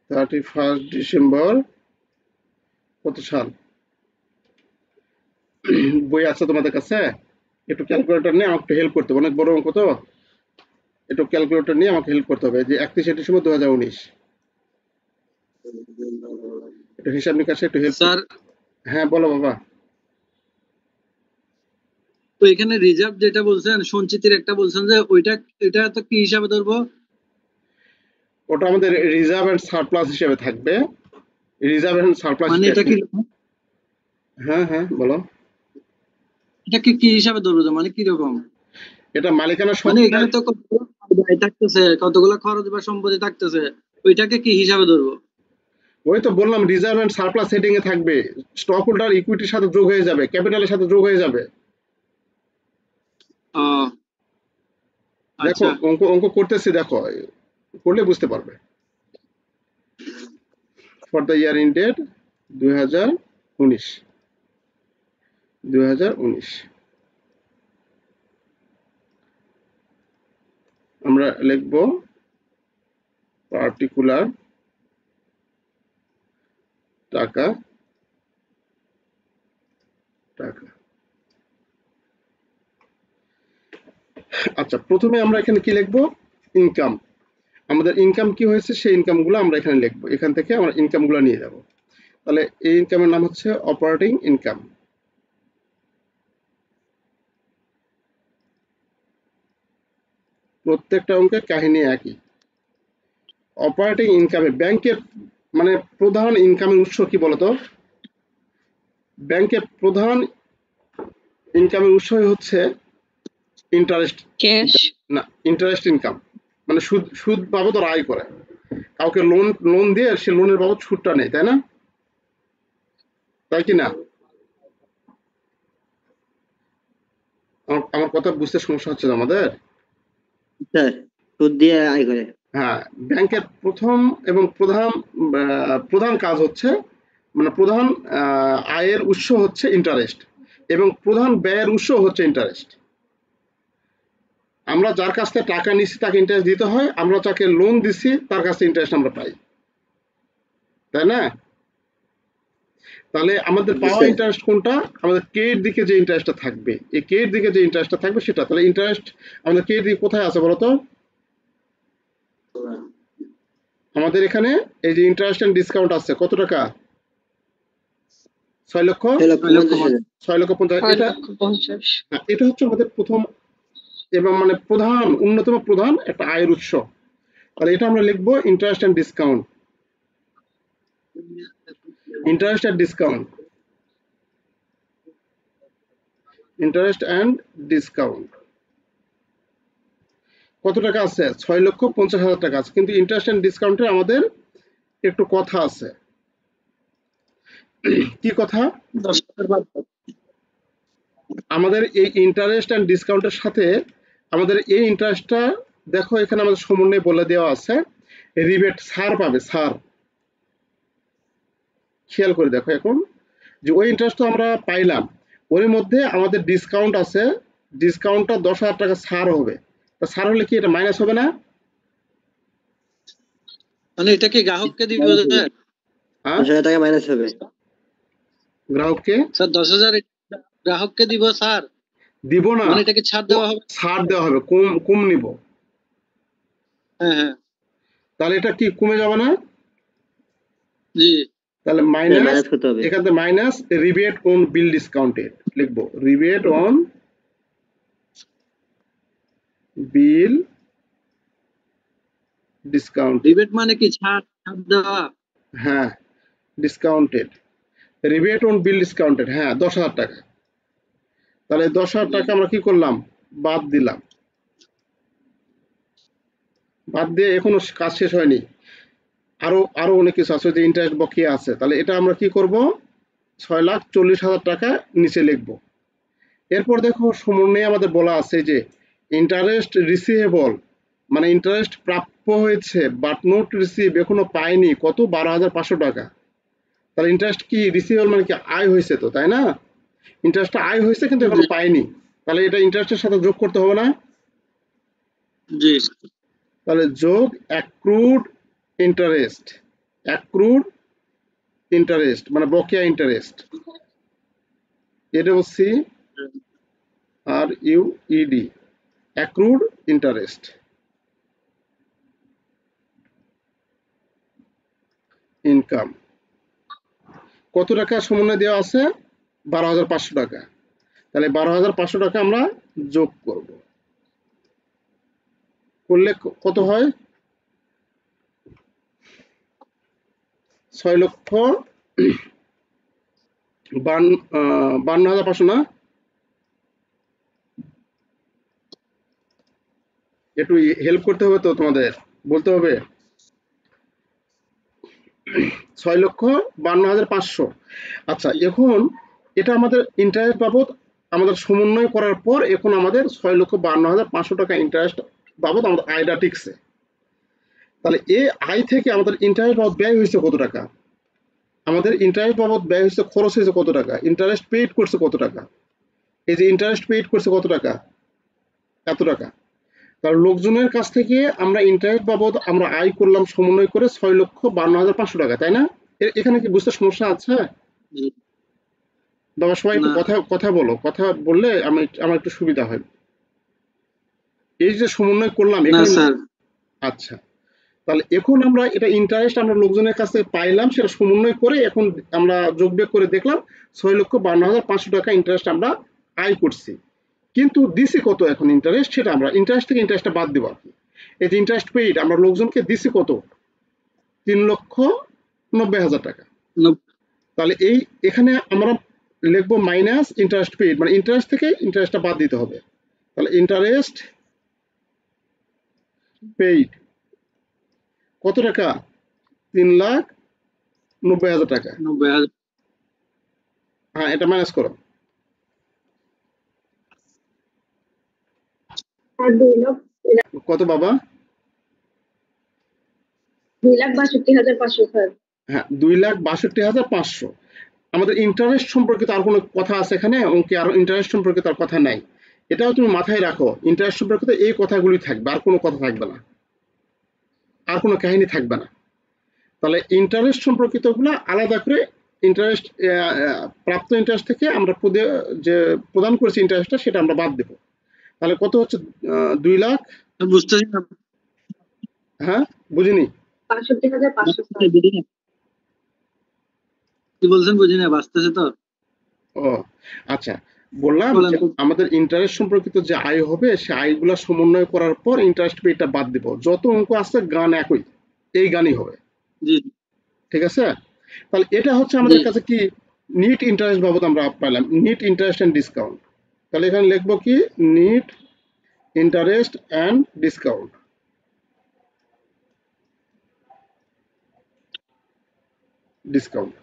31 December কত সাল? বই আছে তোমাদের কাছে? একটু ক্যালকুলেটর নিয়ে আমাকে একটু হেল্প করতে হবে, অনেক বড় অঙ্ক তো, একটু ক্যালকুলেটর নিয়ে আমাকে হেল্প করতে হবে। যে 31 ডিসেম্বর 2019, একটু হিসাব নিকাশে একটু হেল্প। স্যার হ্যাঁ বলো বাবা। তো এখানে রিজার্ভ যেটা বলছেন, সঞ্চিতির একটা বলছেন যে ওইটা, এটা তো কি হিসাবে ধরবো? ওটা আমাদের রিজার্ভ এন্ড সারপ্লাস হিসেবে থাকবে, রিজার্ভ এন্ড সারপ্লাস মানে এটা কি, স্টেটমেন্ট। হ্যাঁ হ্যাঁ বলো। এটাকে কি হিসাবে ধরবো? মানে কি রকম? এটা মালিকানা মানে সত্ত্বে। এখানে তো কতগুলো ব্যয় থাকতেছে, কতগুলো খরচ বা সম্পত্তি থাকতেছে, ওইটাকে কি হিসাবে ধরবো? ওই তো বললাম, রিজার্ভ এন্ড সারপ্লাস হেডিং এ থাকবে, স্টক হোল্ডার ইকুইটির সাথে যোগ হয়ে যাবে, ক্যাপিটালের সাথে যোগ হয়ে যাবে। ও দেখো আচ্ছা। অঙ্ক অঙ্ক করতেছি, দেখো করলে বুঝতে পারবে। ফর দ্য ইয়ার এন্ডেড 2019, 2019 আমরা লিখব পার্টিকুলার টাকা, টাকা। আচ্ছা, প্রথমে আমরা এখানে কি লিখবো? ইনকাম। আমাদের ইনকাম কি হয়েছে সেই ইনকামগুলো আমরা এখানে লিখবো, এখান থেকে আমরা ইনকামগুলো নিয়ে যাব। তাহলে এই ইনকামের নাম হচ্ছে অপারেটিং ইনকাম। প্রত্যেকটা অঙ্কের কাহিনী একই। অপারেটিং ইনকামে ব্যাংকের মানে প্রধান ইনকামের উৎস কি বলতো? ব্যাংকের প্রধান ইনকামের উৎসই হচ্ছে ইন্টারেস্ট। ক্যাশ। না, ইন্টারেস্ট ইনকাম মানে সুদ, সুদ বাবদ ওরা আয় করে। কাউকে লোন লোন দিয়ে সে লোনের বাবদ সুদটা নেয়, তাই না? তাই কি না? আমার কথা বুঝতে সমস্যা হচ্ছে আমাদের? স্যার সুদ দিয়ে আয় করে। হ্যাঁ, ব্যাংকের প্রথম এবং প্রধান প্রধান কাজ হচ্ছে, মানে প্রধান আয়ের উৎস হচ্ছে ইন্টারেস্ট, এবং প্রধান ব্যয়ের উৎস হচ্ছে ইন্টারেস্ট। আমরা যার কাছ থেকে টাকা নিচ্ছি তাকে ইন্টারেস্ট দিতে হয়, আমরা যাকে লোন দিচ্ছি তার কাছে ইন্টারেস্ট আমরা পাই, তাই না? তাহলে আমাদের জি পাওয়া স্যার। ইন্টারেস্ট কোনটা? আমাদের কে এর দিকে যে ইন্টারেস্টটা থাকবে, এই কে এর দিকে যে ইন্টারেস্টটা থাকবে সেটা। তাহলে ইন্টারেস্ট আমাদের কে এর দিকে কোথায় আছে বলতো? আমাদের এখানে এই যে ইন্টারেস্ট এন্ড ডিসকাউন্ট আছে কত টাকা? 6,50,000। 6,50,000। 6,50,000। এটা হচ্ছে আমাদের প্রথম এবং মানে প্রধান, অন্যতম প্রধান একটা আয়ের উৎস। তাহলে এটা আমরা লিখবো interest and discount, interest and discount, interest and discount. কত টাকা আছে? 6,50,000 টাকা আছে। কিন্তু ইন্টারেস্ট এন্ড ডিসকাউন্টে আমাদের একটু কথা আছে। কি কথা? 10,000 বাদ দাও। আমাদের এই ইন্টারেস্ট এন্ড ডিসকাউন্টের সাথে আমাদের এই ইন্টারেস্টটা দেখো এখানে আমাদের সমন্বয়ে বলে দেওয়া আছে, রিবেট ছাড় পাবে, ছাড়। খেয়াল করে দেখো এখন যে ওই ইন্টারেস্ট তো আমরা পাইলাম, ওর মধ্যে আমাদের ডিসকাউন্ট আছে, ডিসকাউন্টটা 10,000 টাকা ছাড় হবে। তা ছাড় হলে কি এটা মাইনাস হবে না? মানে এটা কি গ্রাহককে দিব স্যার? হ্যাঁ, 10,000 টাকা মাইনাস হবে। গ্রাহককে স্যার 10,000 গ্রাহককে দিব স্যার, দিব না, মানে এটাকে ছাড় দেওয়া হবে। ছাড় দেওয়া হবে, কম কম নিব। হ্যাঁ হ্যাঁ তাহলে এটা কি কমে যাবে না? জি। তাহলে হ্যাঁ, মাইনাস, মাইনাস করতে হবে। এখান থেকে minus rebate on bill discounted লিখবো, rebate on bill discount. Rebate মানে কি ছাড় ছাড় দেওয়া? হ্যাঁ, discounted, rebate on bill discounted, হ্যাঁ 10,000 টাকা। তাহলে 10,000 টাকা আমরা কি করলাম? বাদ দিলাম। বাদ দিয়ে এখনো কাজ শেষ হয়নি, আরো আরো অনেক কিছু আছে, যে ইন্টারেস্ট বকেয়া আছে। তাহলে এটা আমরা কি করব? 6,40,000 টাকা নিচে লিখবো। এরপর দেখো সমন্বয়ে আমাদের বলা আছে যে ইন্টারেস্ট রিসিভেবল, মানে ইন্টারেস্ট প্রাপ্য হয়েছে বাট নট রিসিভ, এখনো পায়নি, কত? 12,500 টাকা। তাহলে ইন্টারেস্ট কি রিসিভেবল মানে কি আয় হয়েছে তো, তাই না? ইন্টারেস্টটা আয় হয়েছে কিন্তু এখনো পায়নি, তাহলে এটা ইন্টারেস্টের সাথে যোগ করতে হবে না? জি। তাহলে যোগ অ্যাক্রুড ইন্টারেস্ট, অ্যাক্রুড ইন্টারেস্ট মানে বকেয়া ইন্টারেস্ট, এডব্লিউসি আর ইউইডি, অ্যাক্রুড ইন্টারেস্ট। ইনকাম কত টাকা সমন্বয় দেওয়া আছে? 12,500 টাকা। তাহলে 12,500 টাকা আমরা যোগ করব, করলে কত হয়? 6,52,500 না? একটু হেল্প করতে হবে তো, তোমাদের বলতে হবে। 6,52,500। আচ্ছা, এখন এটা আমাদের ইন্টারেস্ট বাবদ আমাদের সমন্বয় করার পর এখন আমাদের 6,52,500 টাকা ইন্টারেস্ট বাবদ আমাদের আয়টা টিকছে। তাহলে এই আয় থেকে আমাদের ইন্টারেস্ট বাবদ ব্যয় হয়েছে কত টাকা? আমাদের ইন্টারেস্ট বাবদ ব্যয় হয়েছে, খরচ হয়েছে কত টাকা? ইন্টারেস্ট পেইড করছে কত টাকা? এই যে ইন্টারেস্ট পেইড করছে কত টাকা? এত টাকা। কারণ লোকজনের কাছ থেকে আমরা ইন্টারেস্ট বাবদ আমরা আয় করলাম সমন্বয় করে 6,52,500 টাকা, তাই না? এখানে কি বুঝতে সমস্যা আছে? জি। বাবা সবাই একটু না। কথা কথা বলো, কথা বললে আমার একটু সুবিধা হয়। এই যে সমন্বয় করলাম না এখানে, স্যার। আচ্ছা, তাহলে এখন আমরা এটা ইন্টারেস্ট আমরা লোকজনের কাছ থেকে পাইলাম, সেটা সমন্বয় করে এখন আমরা যোগ বিয়োগ করে দেখলাম 6,52,500 টাকা ইন্টারেস্ট আমরা আয় করছি। কিন্তু দিছি কত এখন ইন্টারেস্ট, সেটা আমরা ইন্টারেস্ট থেকে ইন্টারেস্টটা বাদ দিব আর কি। এই যে ইন্টারেস্ট পেইড আমরা লোকজনকে দিছি কত? 3,90,000 টাকা। তাহলে এই এখানে আমরা লিখবো মাইনাস ইন্টারেস্ট পেইড, মানে ইন্টারেস্ট থেকে ইন্টারেস্টটা বাদ দিতে হবে। তাহলে ইন্টারেস্ট পেইড কত টাকা? 3,90,000 টাকা। 90,000। হ্যাঁ, এটা মাইনাস করো। কত বাবা? 2,62,500 স্যার। হ্যাঁ, 2,62,500। আমাদের ইন্টারেস্ট সম্পর্কিত আর কোনো কথা আছে এখানে? অঙ্কে আর ইন্টারেস্ট সম্পর্কিত আর কথা নাই। এটাও তুমি মাথায় রাখো, ইন্টারেস্ট সম্পর্কিত এই কথাগুলি থাকবে, আর কোনো কথা থাকবে না, আর কোনো কাহিনী থাকবে না। তাহলে ইন্টারেস্ট সম্পর্কিত গুলো আলাদা করে, ইন্টারেস্ট প্রাপ্ত ইন্টারেস্ট থেকে আমরা যে প্রদান করেছি ইন্টারেস্টটা সেটা আমরা বাদ দেব। তাহলে কত হচ্ছে? 2 লাখ। বুঝতেছি না, হ্যাঁ, বুঝিনি। ৬২,৫০০ স্যার। কি বলছেন বুঝি না, বাঁচতেছে তো। ও আচ্ছা, বললাম বলেন যে তো। আমাদের ইন্টারেস্ট সম্পর্কিত যে আয় হবে সে আয়গুলো সমন্বয় করার পর ইন্টারেস্ট পেটা বাদ দিব, যত অঙ্ক আছে গান একই, এই গানই হবে। জি ঠিক আছে? তাহলে এটা হচ্ছে জি আমাদের কাছে কি নিট ইন্টারেস্ট বাবদ আমরা পাইলাম, নিট ইন্টারেস্ট এন্ড ডিসকাউন্ট। তাহলে এখানে লিখবো কি net interest and discount. Discount.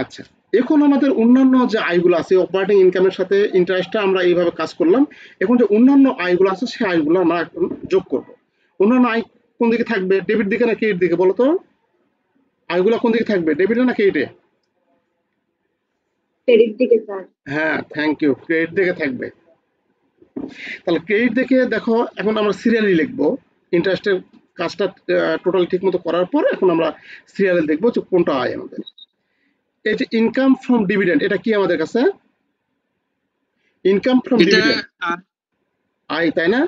আচ্ছা, এখন আমাদের অন্যান্য যে আয়গুলো আছে অপারেটিং ইনকামের সাথে ইন্টারেস্টটা আমরা এইভাবে কাজ করলাম। এখন যে অন্যান্য আয়গুলো আছে সেই আয়গুলো আমরা এখন যোগ করব। অন্যান্য আয় কোন দিকে থাকবে, ডেবিট দিকে না ক্রেডিট দিকে বলো তো? আয়গুলো কোন দিকে থাকবে, ডেবিটে না ক্রেডিটে? ক্রেডিট দিকে স্যার। হ্যাঁ, থ্যাংক ইউ, ক্রেডিট দিকে থাকবে। তাহলে ক্রেডিট দেখে দেখো, এখন আমরা সিরিয়ালি লিখবো ইন্টারেস্টের কাজটা টোটাল ঠিক মতো করার পর এখন আমরা সিরিয়ালি দেখবো যে কোনটা আয় আমাদের। এই যে ইনকাম ফ্রম ডিভিডেন্ড, এটা কি আমাদের কাছে? ইনকাম ফ্রম এটা ডিভিডেন্ড আয়, তাই না?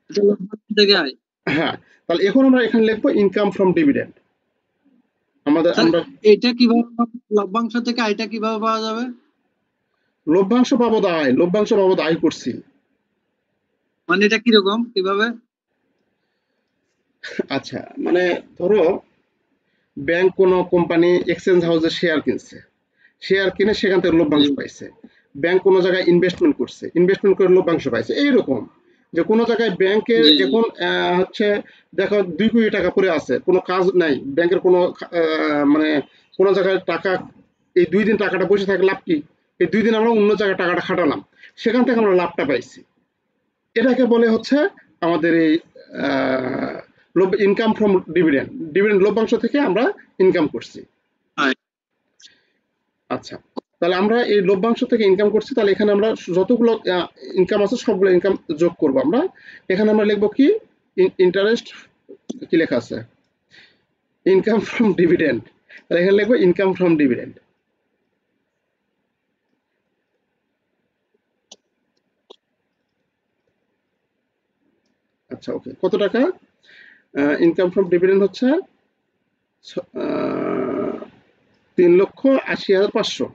এটা লভ্যাংশ থেকে আয়। হ্যাঁ, তাহলে এখন আমরা এখানে লিখবো ইনকাম ফ্রম ডিভিডেন্ড। আমাদের স্যার আমরা এটা কিভাবে লভ্যাংশ থেকে আয়টা কিভাবে পাওয়া যাবে? লভ্যাংশ বাবদ আয়, লভ্যাংশ বাবদ আয় করছি। মানে এটা কিরকম, কিভাবে? আচ্ছা, মানে ধরো ব্যাংক কোনো কোম্পানি এক্সচেঞ্জ হাউসে শেয়ার কিনছে, শেয়ার কিনে সেখান থেকে লভ্যাংশ পাইছে। ব্যাংক কোনো জায়গায় ইনভেস্টমেন্ট করছে, ইনভেস্টমেন্ট করে লভ্যাংশ পাইছে। এইরকম যে কোনো জায়গায় ব্যাংকের জি এখন হচ্ছে দেখো 2 কোটি টাকা পড়ে আছে, কোনো কাজ নাই ব্যাংকের, কোনো মানে কোনো জায়গায় টাকা, এই 2 দিন টাকাটা বসে থাকে, লাভ কি? এই 2 দিন আমরা অন্য জায়গায় টাকাটা খাটালাম, সেখান থেকে আমরা লাভটা পাইছি। এটাকে বলে হচ্ছে আমাদের এই ইনকাম ফ্রম ডিভিডেন্ড। ডিভিডেন্ড লভ্যাংশ থেকে আমরা ইনকাম করছি। আয়। আচ্ছা, তাহলে আমরা এই লভ্যাংশ থেকে ইনকাম করছি, তাহলে এখানে আমরা যতগুলো ইনকাম আছে সবগুলো ইনকাম যোগ করব আমরা। এখানে আমরা লিখবো কি ইন্টারেস্ট, কি লেখা আছে, ইনকাম ফ্রম ডিভিডেন্ড। তাহলে এখানে লিখবো ইনকাম ফ্রম ডিভিডেন্ড। আচ্ছা, ওকে, কত টাকা ইনকাম ফ্রম ডিভিডেন্ড হচ্ছে? 3,80,500।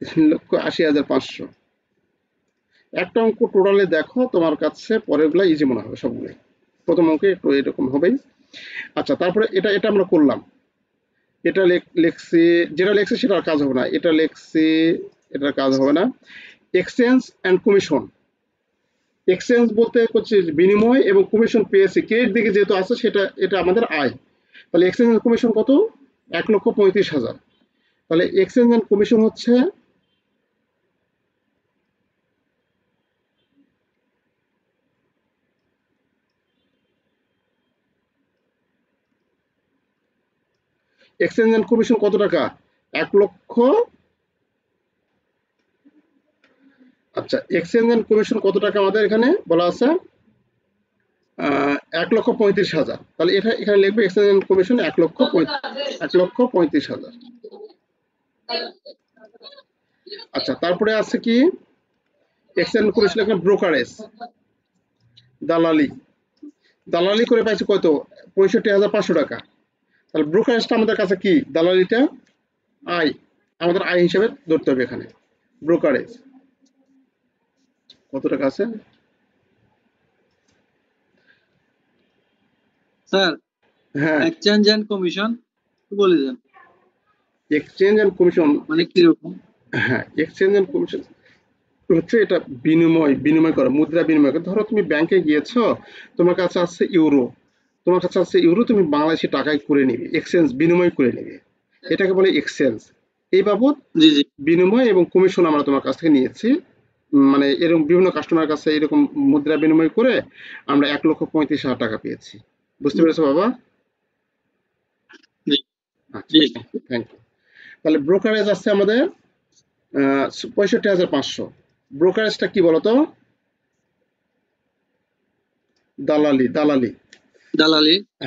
3,80,500। একটা অঙ্ক টোটালে দেখো তোমার কাছে পরেরগুলা ইজি মনে হবে সবগুলোই, প্রথম অঙ্কে একটু এরকম হবেই। আচ্ছা, তারপরে এটা এটা আমরা করলাম, এটা লিখছি, যেটা লিখছি সেটা আর কাজ হবে না, এটা লিখছি, এটার কাজ হবে না। এক্সচেঞ্জ অ্যান্ড কমিশন, এক্সচেঞ্জ বলতে হচ্ছে বিনিময়, এবং কমিশন পেয়েছি ক্রেডিট দিকে যেহেতু আছে সেটা, এটা আমাদের আয়। তাহলে এক্সচেঞ্জ অ্যান্ড কমিশন কত? 1,35,000। তাহলে এক্সচেঞ্জ অ্যান্ড কমিশন হচ্ছে এক্সচেঞ্জ অ্যান্ড কমিশন কত টাকা? 1,00,000। আচ্ছা, এক্সচেঞ্জ অ্যান্ড কমিশন কত টাকা আমাদের এখানে বলা আছে? 1,35,000। তাহলে এটা এখানে লিখবে এক্সচেঞ্জ অ্যান্ড কমিশন 1,35,000। আচ্ছা, তারপরে আছে কি এক্সচেঞ্জ কমিশন, এখানে ব্রোকারেজ, দালালি, দালালি করে পাইছি কত? 65,500 টাকা। তাহলে ব্রোকারেজটা আমাদের কাছে কি, দালালিটা আয়, আমাদের আয় হিসেবে ধরতে হবে এখানে। ব্রোকারেজ কত টাকা আছে? স্যার হ্যাঁ, এক্সচেঞ্জ এন্ড কমিশন বলে দেন, এক্সচেঞ্জ অ্যান্ড কমিশন। মানে কিরকম? হ্যাঁ, এক্সচেঞ্জ অ্যান্ড কমিশন হচ্ছে এটা বিনিময়, বিনিময় করা, মুদ্রা বিনিময় করা। ধরো তুমি ব্যাংকে গিয়েছো, তোমার কাছে আছে ইউরো, তোমার কাছে আছে ইউরো, তুমি বাংলাদেশি টাকায় করে নিবে, এক্সচেঞ্জ বিনিময় করে নিবে, এটাকে বলে এক্সচেঞ্জ। এই বাবদ জি জি বিনিময় এবং কমিশন আমরা তোমার কাছ থেকে নিয়েছি। মানে এরকম বিভিন্ন কাস্টমার কাছে এরকম মুদ্রা বিনিময় করে আমরা 1,35,000 টাকা পেয়েছি। বুঝতে পেরেছো বাবা? জি আচ্ছা, জি। Thank you. তাহলে ব্রোকারেজ আছে আমাদের 65,500। ব্রোকারেজটা কি বলতো? দালালি। দালালি।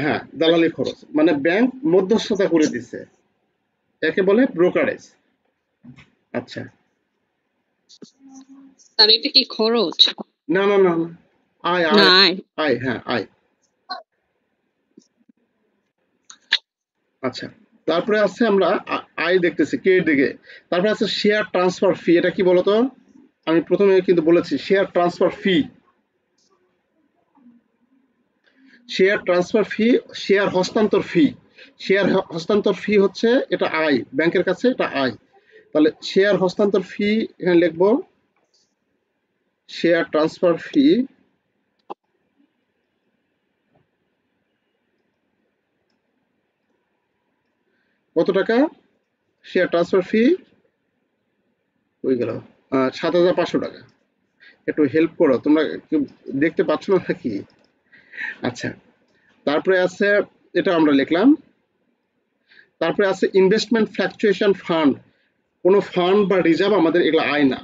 হ্যাঁ, দালালি খরচ, মানে ব্যাংক মধ্যস্থতা করে দিছে, একে বলে ব্রোকারেজ। আচ্ছা, স্যার এটা কি খরচ? না না না না, আয় না আয় আয়। আয়, হ্যাঁ আয়। আচ্ছা, তারপরে আছে আমরা আয় দেখতেছি কে দিকে। তারপরে আছে শেয়ার ট্রান্সফার ফি। এটা কি বলতো? আমি প্রথমে কিন্তু বলেছি শেয়ার ট্রান্সফার ফি। শেয়ার ট্রান্সফার ফি, শেয়ার হস্তান্তর ফি। শেয়ার হস্তান্তর ফি হচ্ছে এটা আয়, ব্যাংকের কাছে এটা আয়। তাহলে শেয়ার হস্তান্তর ফি এখানে লিখবো, শেয়ার ট্রান্সফার ফি কত টাকা? শেয়ার ট্রান্সফার ফি হয়ে গেল 7,500 টাকা। একটু হেল্প করো, তোমরা কেউ দেখতে পাচ্ছ না নাকি? আচ্ছা, তারপরে আছে, এটা আমরা লিখলাম। তারপরে আছে ইনভেস্টমেন্ট ফ্ল্যাকচুয়েশন ফান্ড। কোনো ফান্ড বা রিজার্ভ আমাদের এগুলো আয় না।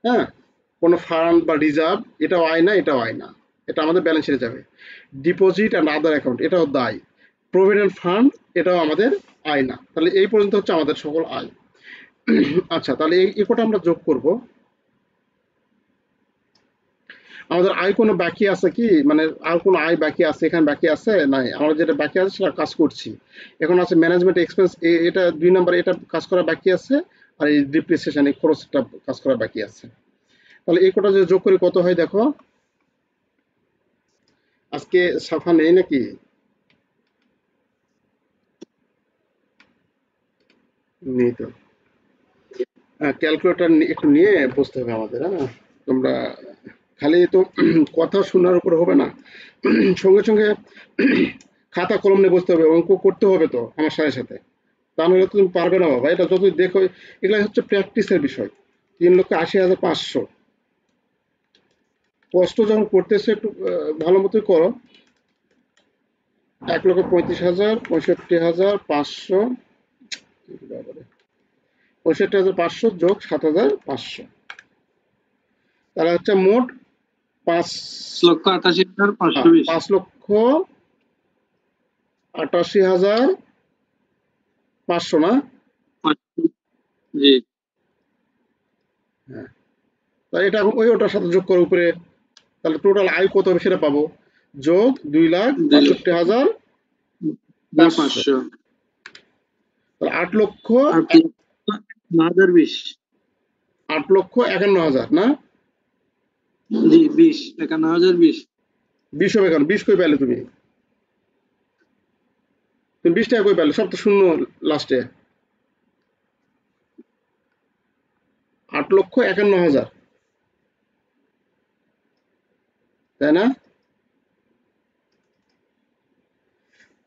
হ্যাঁ, কোনো ফান্ড বা রিজার্ভ এটাও আয় না, এটাও আয় না, এটা আমাদের ব্যালেন্স শিটে যাবে। ডিপোজিট অ্যান্ড আদার অ্যাকাউন্ট এটাও দায়। প্রভিডেন্ট ফান্ড এটাও আমাদের আয় না। তাহলে এই পর্যন্ত হচ্ছে আমাদের সকল আয়। আচ্ছা, তাহলে এই কোটা আমরা যোগ করব। আমাদের আয় কোনো বাকি আছে কি, মানে আর কোনো আয় বাকি আছে এখানে? বাকি আছে নাই, আমরা যেটা বাকি আছে সেটা কাজ করছি। এখন আছে ম্যানেজমেন্ট এক্সপেন্স, এটা 2 নম্বর, এটা কাজ করা বাকি আছে। আর এই ডিপ্রিসিয়েশন, এই খরচটা কাজ করা বাকি আছে। তাহলে এই কোটা যদি যোগ করি কত হয় দেখো। আজকে সাফা নেই নাকি? নেই তো। ক্যালকুলেটর একটু নিয়ে বসতে হবে আমাদের। হ্যাঁ, তোমরা খালি তো কথা শোনার উপর হবে না, সঙ্গে সঙ্গে খাতা কলম নিয়ে বসতে হবে, অঙ্ক করতে হবে তো আমার সাথে সাথে। তা নাহলে তো তুমি পারবে না বাবা। এটা যতই দেখো, এগুলো হচ্ছে প্র্যাকটিসের বিষয়। 3,80,500 কষ্ট যখন করতেছে একটু ভালো মতোই করো। 1,35,000, 65,500, 65,500 যোগ 7,500, তাহলে হচ্ছে মোট 5,88,520। 5,88,500 না? জি। হ্যাঁ, তাই এটা এখন ওটার সাথে যোগ করে উপরে, তাহলে টোটাল আয় কত হবে সেটা পাবো। যোগ 2,62,500, 500। তাহলে 20 8,51,000 না? জি 20, 51,020। 20 হবে কেন? 20 কই পেলে তুমি? 20 টাকা কই পেলে? সব তো শূন্য লাস্টে। 8,51,000, তাই না?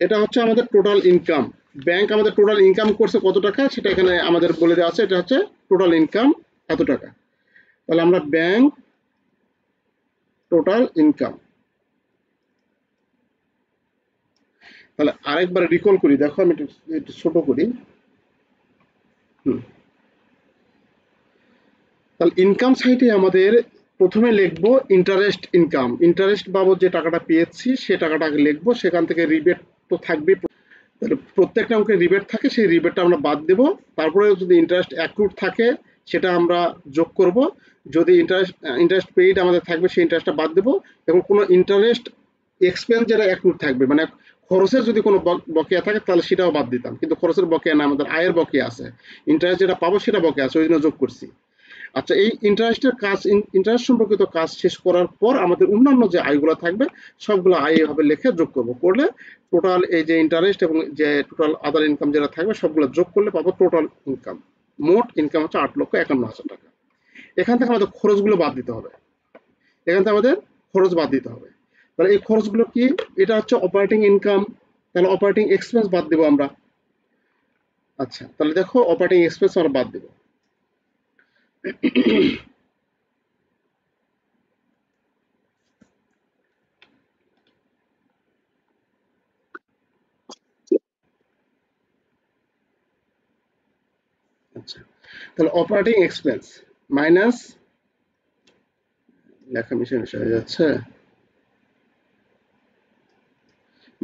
এটা হচ্ছে আমাদের টোটাল ইনকাম। ব্যাংক আমাদের টোটাল ইনকাম করছে কত টাকা সেটা এখানে আমাদের বলে দেওয়া আছে। এটা হচ্ছে টোটাল ইনকাম এত টাকা। তাহলে আমরা ব্যাংক টোটাল ইনকাম, তাহলে আরেকবার রিকল করি, দেখো আমি একটু ছোট করি। তাহলে ইনকাম সাইডে আমাদের প্রথমে লিখবো ইন্টারেস্ট ইনকাম। ইন্টারেস্ট বাবদ যে টাকাটা পেয়েছি সে টাকাটাকে লিখবো, সেখান থেকে রিবেট তো থাকবে। তাহলে প্রত্যেকটা অঙ্কে রিবেট থাকে, সেই রিবেটটা আমরা বাদ দেব। তারপরে যদি ইন্টারেস্ট অ্যাক্রুড থাকে সেটা আমরা যোগ করব। যদি ইন্টারেস্ট পেইড আমাদের থাকবে সেই ইন্টারেস্টটা বাদ দেব। এবং কোনো ইন্টারেস্ট এক্সপেন্স যেটা অ্যাক্রুড থাকবে, মানে খরচের যদি কোনো বকেয়া থাকে তাহলে সেটাও বাদ দিতাম, কিন্তু খরচের বকেয়া না, আমাদের আয়ের বকেয়া আছে। ইন্টারেস্ট যেটা পাবো সেটা বকেয়া আছে, ওই জন্য যোগ করছি। আচ্ছা, এই ইন্টারেস্টের কাজ, ইন্টারেস্ট সম্পর্কিত কাজ শেষ করার পর আমাদের অন্যান্য যে আয়গুলো থাকবে সবগুলো আয় এভাবে লিখে যোগ করব। করলে টোটাল এই যে ইন্টারেস্ট এবং যে টোটাল আদার ইনকাম যেটা থাকবে সবগুলো যোগ করলে পাবো টোটাল ইনকাম। মোট ইনকাম হচ্ছে 8,51,000 টাকা। এখান থেকে আমাদের খরচগুলো বাদ দিতে হবে। এখান থেকে আমাদের খরচ বাদ দিতে হবে। তাহলে এই খরচগুলো কি? এটা হচ্ছে অপারেটিং ইনকাম, তাহলে অপারেটিং এক্সপেন্স বাদ দেবো আমরা। আচ্ছা, তাহলে দেখো অপারেটিং এক্সপেন্স আমরা বাদ দেবো। আচ্ছা, তাহলে অপারেটিং এক্সপেন্স মাইনাস, লেখা মিশে মিশে হয়ে যাচ্ছে,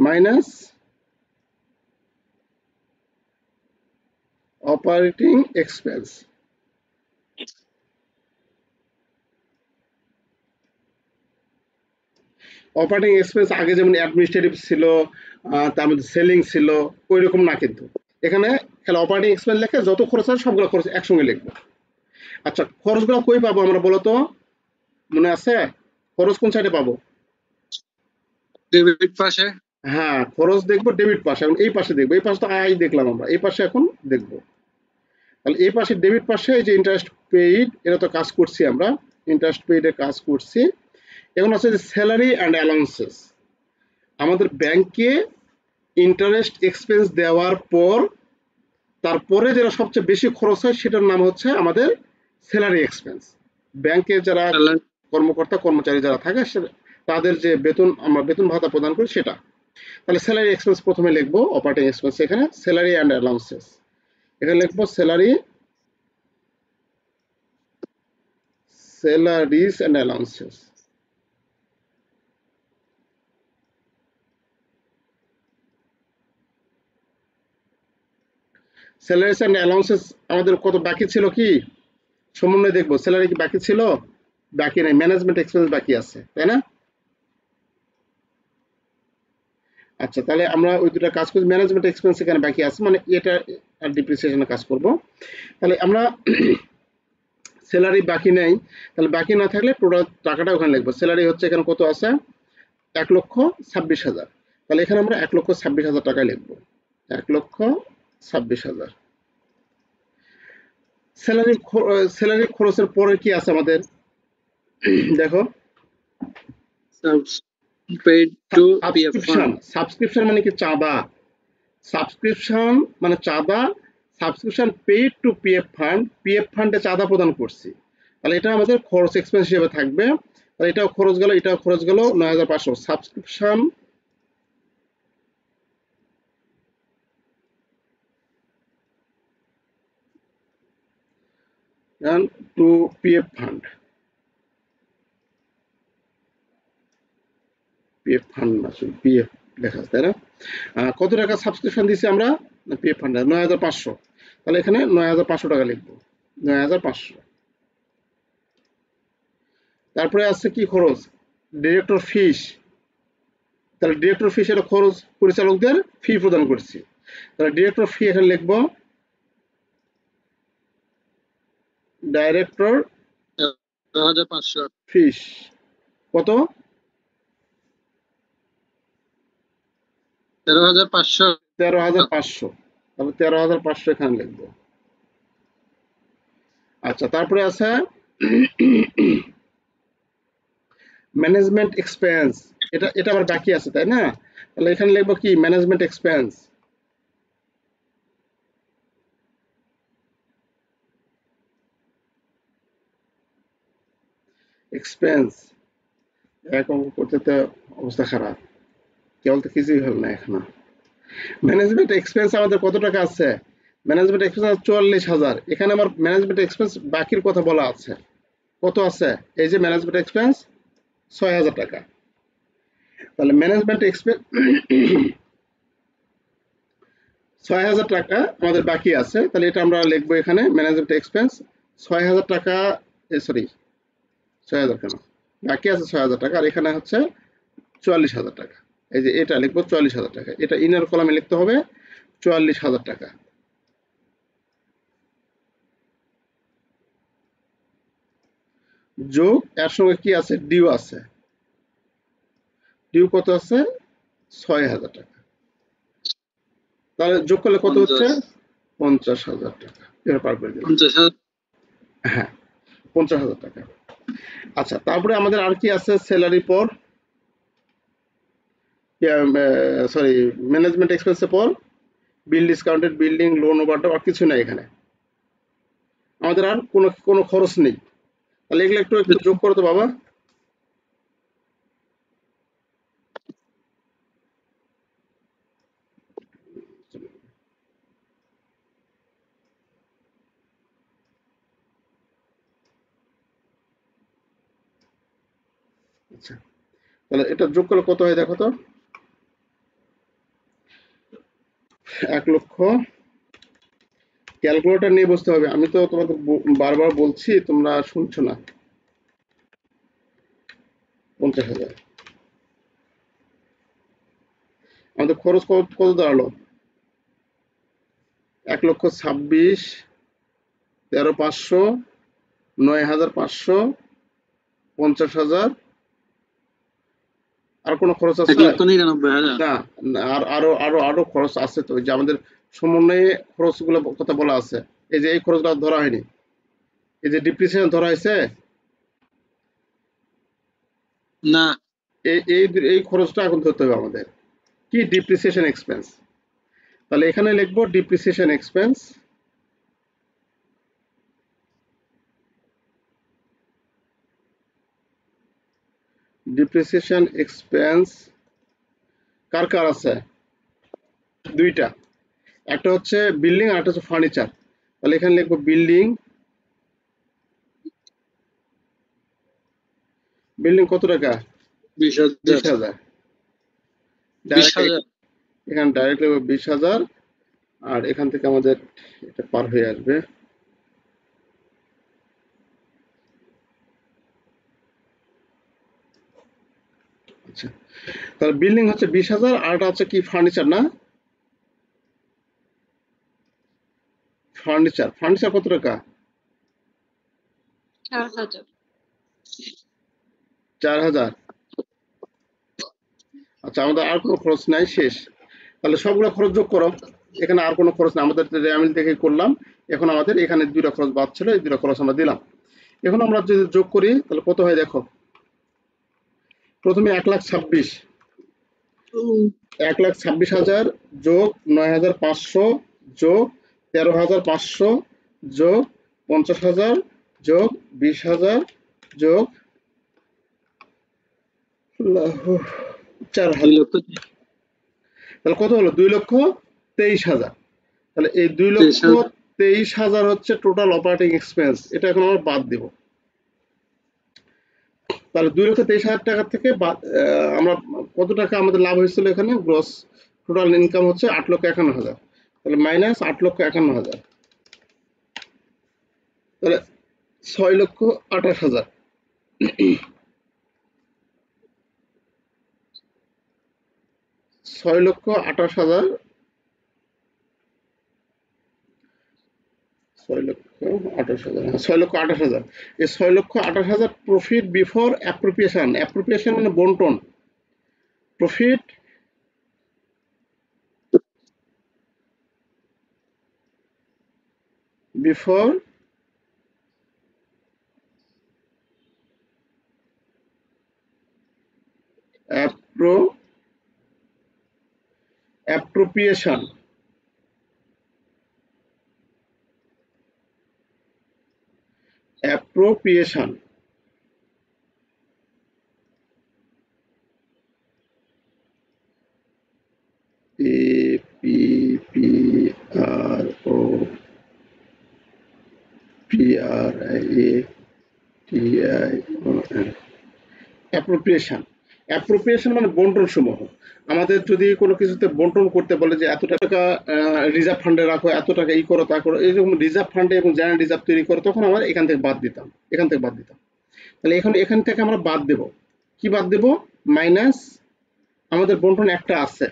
minus operating expense. Operating expense আগে যেমন অ্যাডমিনিস্ট্রেটিভ ছিল, তার মধ্যে সেলিং ছিল, ওই রকম না কিন্তু এখানে খালি অপারেটিং এক্সপেন্স লেখে যত খরচ আছে সবগুলো খরচ একসঙ্গে লিখবো। আচ্ছা, খরচগুলো কই পাবো আমরা বলো তো, মনে আছে খরচ কোন সাইডে পাবো? ডেবিট পাশে। হ্যাঁ, খরচ দেখবো ডেবিট পাশে, এখন এই পাশে দেখবো, এই পাশে তো আয় দেখলাম আমরা, এই পাশে এখন দেখবো। তাহলে এই পাশে ডেবিট পাশে এই যে ইন্টারেস্ট পেইড, এটা তো কাজ করছি আমরা, ইন্টারেস্ট পেইডে কাজ করছি। এখন আছে যে স্যালারি অ্যান্ড অ্যালাউন্সেস। আমাদের ব্যাংকে ইন্টারেস্ট এক্সপেন্স দেওয়ার পর তারপরে যেটা সবচেয়ে বেশি খরচ হয় সেটার নাম হচ্ছে আমাদের স্যালারি এক্সপেন্স। ব্যাংকে যারা কর্মকর্তা কর্মচারী যারা থাকে তাদের যে বেতন, আমরা বেতন ভাতা প্রদান করি সেটা। তাহলে স্যালারি এক্সপেন্স প্রথমে লিখবো, অপারেটিং এক্সপেন্স এখানে স্যালারি অ্যান্ড অ্যালাউন্সেস, এখানে লিখবো salaries and allowances। Salaries and allowances আমাদের কত বাকি ছিল, কি সমন্বয় দেখবো, স্যালারি কি বাকি ছিল? বাকি নেই, ম্যানেজমেন্ট এক্সপেন্স বাকি আছে, তাই না? আচ্ছা, তাহলে আমরা ওই দুটা কাজ করি, ম্যানেজমেন্ট এক্সপেন্স এখানে বাকি আছে, মানে এটা আর ডিপ্রিসিয়েশনে কাজ করব। তাহলে আমরা স্যালারি বাকি নেই, তাহলে বাকি না থাকলে টোটাল টাকাটা ওখানে লিখবো। স্যালারি হচ্ছে এখানে কত আছে, 1,26,000। তাহলে এখানে আমরা 1,26,000 টাকা লিখবো, 1,26,000। স্যালারি খরচের পরে কি আছে আমাদের দেখো, paid two PF subscription. Fund. Subscription মানে কি, চাঁদা। সাবস্ক্রিপশন মানে চাঁদা, subscription paid two PF fund, PF ফান্ডে চাঁদা প্রদান করছি, তাহলে এটা আমাদের খরচ এক্সপেন্স হিসেবে থাকবে। তাহলে এটাও খরচ গেল, এটাও খরচ গেল, 9,500 subscription to PF fund, PF fund না, পিএফ লেখা আছে তাই না? কত টাকা সাবস্ক্রিপশন দিছি আমরা পিএফ ফান্ডে? 9,500। তাহলে এখানে 9,500 টাকা লিখবো, 9,500। তারপরে আছে কি খরচ, ডিরেক্টর ফিস। তাহলে ডিরেক্টর ফি এটা খরচ, পরিচালকদের ফি প্রদান করছি, তাহলে ডিরেক্টর ফি এখানে লিখবো, ডাইরেক্টর 13,500। ফিস কত, 13,500। 13,500। তাহলে 13,500 এখানে লিখবো। আচ্ছা, তারপরে আছে ম্যানেজমেন্ট এক্সপেন্স, এটা এটা আবার বাকি আছে তাই না? তাহলে এখানে লিখবো কি, ম্যানেজমেন্ট এক্সপেন্স, এক্সপেন্স। এক অঙ্ক করতে তো অবস্থা খারাপ, কেবল তো কিছুই হল না এখনো। ম্যানেজমেন্ট এক্সপেন্স আমাদের কত টাকা আছে, ম্যানেজমেন্ট এক্সপেন্স 44,000। এখানে আমার ম্যানেজমেন্ট এক্সপেন্স বাকির কথা বলা আছে, কত আছে, এই যে ম্যানেজমেন্ট এক্সপেন্স 6,000 টাকা। তাহলে ম্যানেজমেন্ট এক্সপেন্স 6,000 টাকা আমাদের বাকি আছে, তাহলে এটা আমরা লিখবো এখানে ম্যানেজমেন্ট এক্সপেন্স 6,000 টাকা, সরি 6,000 কেন, বাকি আছে 6,000 টাকা, আর এখানে হচ্ছে 44,000 টাকা। এই যে এটা লিখবো 44,000 টাকা, এটা ইনার কলামে লিখতে হবে 44,000 টাকা। যোগ এর সঙ্গে কি আছে, ডিউ আছে, ডিউ কত আছে, 6,000 টাকা। তাহলে যোগ করলে কত হচ্ছে, 50,000 টাকা। এটা পার করে দিলাম, 50,000। হ্যাঁ 50,000 টাকা। আচ্ছা, তারপরে আমাদের আর কি আছে, স্যালারি পর, সরি ম্যানেজমেন্ট এক্সপেন্সের পর বিল ডিসকাউন্টেড, বিল্ডিং লোন ওভারড্রাফট, আর কিছু নাই এখানে আমাদের, আর কোনো কোনো খরচ নেই। তাহলে এগুলো একটু একটু যোগ করো তো বাবা। আচ্ছা, তাহলে এটা যোগ করলে কত হয় দেখো তো। 1 লক্ষ, ক্যালকুলেটর নিয়ে বসতে হবে, আমি তো তোমাদের বারবার বলছি তোমরা শুনছো না। 50,000 আমাদের খরচ কত দাঁড়ালো? 1,26,000, 13,500, 9,500, 50,000। আর কোনো খরচ আছে? 1,99,000। না, আর আরো আরো আরো খরচ আছে তো, যে আমাদের সমন্বয়ে খরচগুলো কথা বলা আছে। এই যে এই খরচগুলো ধরা হয়নি, এই যে ডিপ্রিসিয়েশন ধরা হয়েছে না, এই খরচটা এখন ধরতে হবে আমাদের। কি? Depreciation expense. তাহলে এখানে লিখবো ডিপ্রিসিয়েশন এক্সপেন্স। ডিপ্রিসিয়েশন এক্সপেন্স কার কার আছে? দুইটা, একটা হচ্ছে বিল্ডিং আর একটা হচ্ছে ফার্নিচার। তাহলে এখানে লিখবো বিল্ডিং। বিল্ডিং কত টাকা? 20,000। 20,000। 20,000। এখানে ডাইরেক্ট লিখবো 20,000, আর এখান থেকে আমাদের এটা পার হয়ে আসবে। আচ্ছা, তাহলে বিল্ডিং হচ্ছে 20,000, আর এটা হচ্ছে কি? ফার্নিচার না? ফার্নিচার কত টাকা? 4,000। 4,000। আচ্ছা, আমাদের আর কোনো খরচ নাই, শেষ। তাহলে সবগুলো খরচ যোগ করো, এখানে আর কোনো খরচ না, আমাদের রেয়ামিল থেকে করলাম। এখন আমাদের এখানে দুইটা খরচ বাদ ছিল, এই দুইটা খরচ আমরা দিলাম। এখন আমরা যদি যোগ করি তাহলে কত হয় দেখো। প্রথমে 1,26,000, 1,26,000 যোগ 9,500 যোগ 13,500 যোগ 50,000 যোগ 20,000 যোগ 4,000। তাহলে কত হলো? 2,23,000। তাহলে এই 2,23,000 হচ্ছে টোটাল অপারেটিং এক্সপেন্স। এটা এখন আমরা বাদ দেব। তাহলে 2,23,000 টাকা থেকে আমরা কত টাকা আমাদের লাভ হয়েছিল? এখানে গ্রস টোটাল ইনকাম হচ্ছে 8,51,000। তাহলে মাইনাস 8,51,000, তাহলে 6,28,000। 6,28,000, 6,28,000, 6,28,000। এই 6,28,000 প্রফিট বিফোর অ্যাপ্রোপ্রিয়েশন। অ্যাপ্রোপ্রিয়েশন মানে বন্টন। Profit before appropriation. Appropriation appropriation. Appropriation মানে বন্টন সমূহ। আমাদের যদি কোনো কিছুতে বন্টন করতে বলে যে এত টাকা রিজার্ভ ফান্ডে রাখো, এত টাকা এই করো তা করো, এইরকম রিজার্ভ ফান্ডে এবং জেনারেল রিজার্ভ তৈরি করো, তখন আমরা এখান থেকে বাদ দিতাম। তাহলে এখান থেকে আমরা বাদ দেব। কি বাদ দেব? মাইনাস আমাদের বন্টন একটা আছে,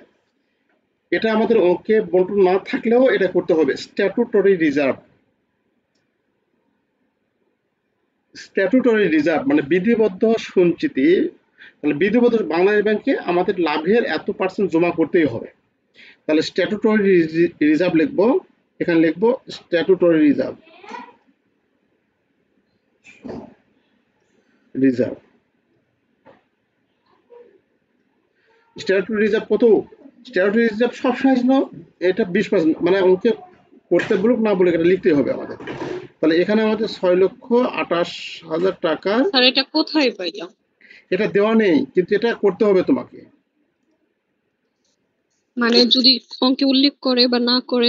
এটা আমাদের অঙ্কে বন্টন না থাকলেও এটা করতে হবে, স্ট্যাটুটরি রিজার্ভ। স্ট্যাটুটরি রিজার্ভ মানে বিধিবদ্ধ সঞ্চিতি। তাহলে বিধিবদ্ধ বাংলাদেশ ব্যাংকে আমাদের লাভের এত % জমা করতেই হবে। তাহলে স্ট্যাটুটরি রিজার্ভ লিখবো, এখানে লিখবো স্ট্যাটুটরি রিজার্ভ। স্ট্যাটুটরি রিজার্ভ কত? স্ট্যাটুটরি রিজার্ভ সবসময় এটা 20%, মানে অঙ্কে করতে বলুক না বলুক এটা লিখতেই হবে আমাদের। তাহলে এখানে আমাদের 6,28,000 টাকা। স্যার এটা কোথায় পাইলাম? এটা দেওয়া নেই, কিন্তু এটা করতে হবে তোমাকে। মানে যদি অঙ্কে উল্লেখ করে বা না করে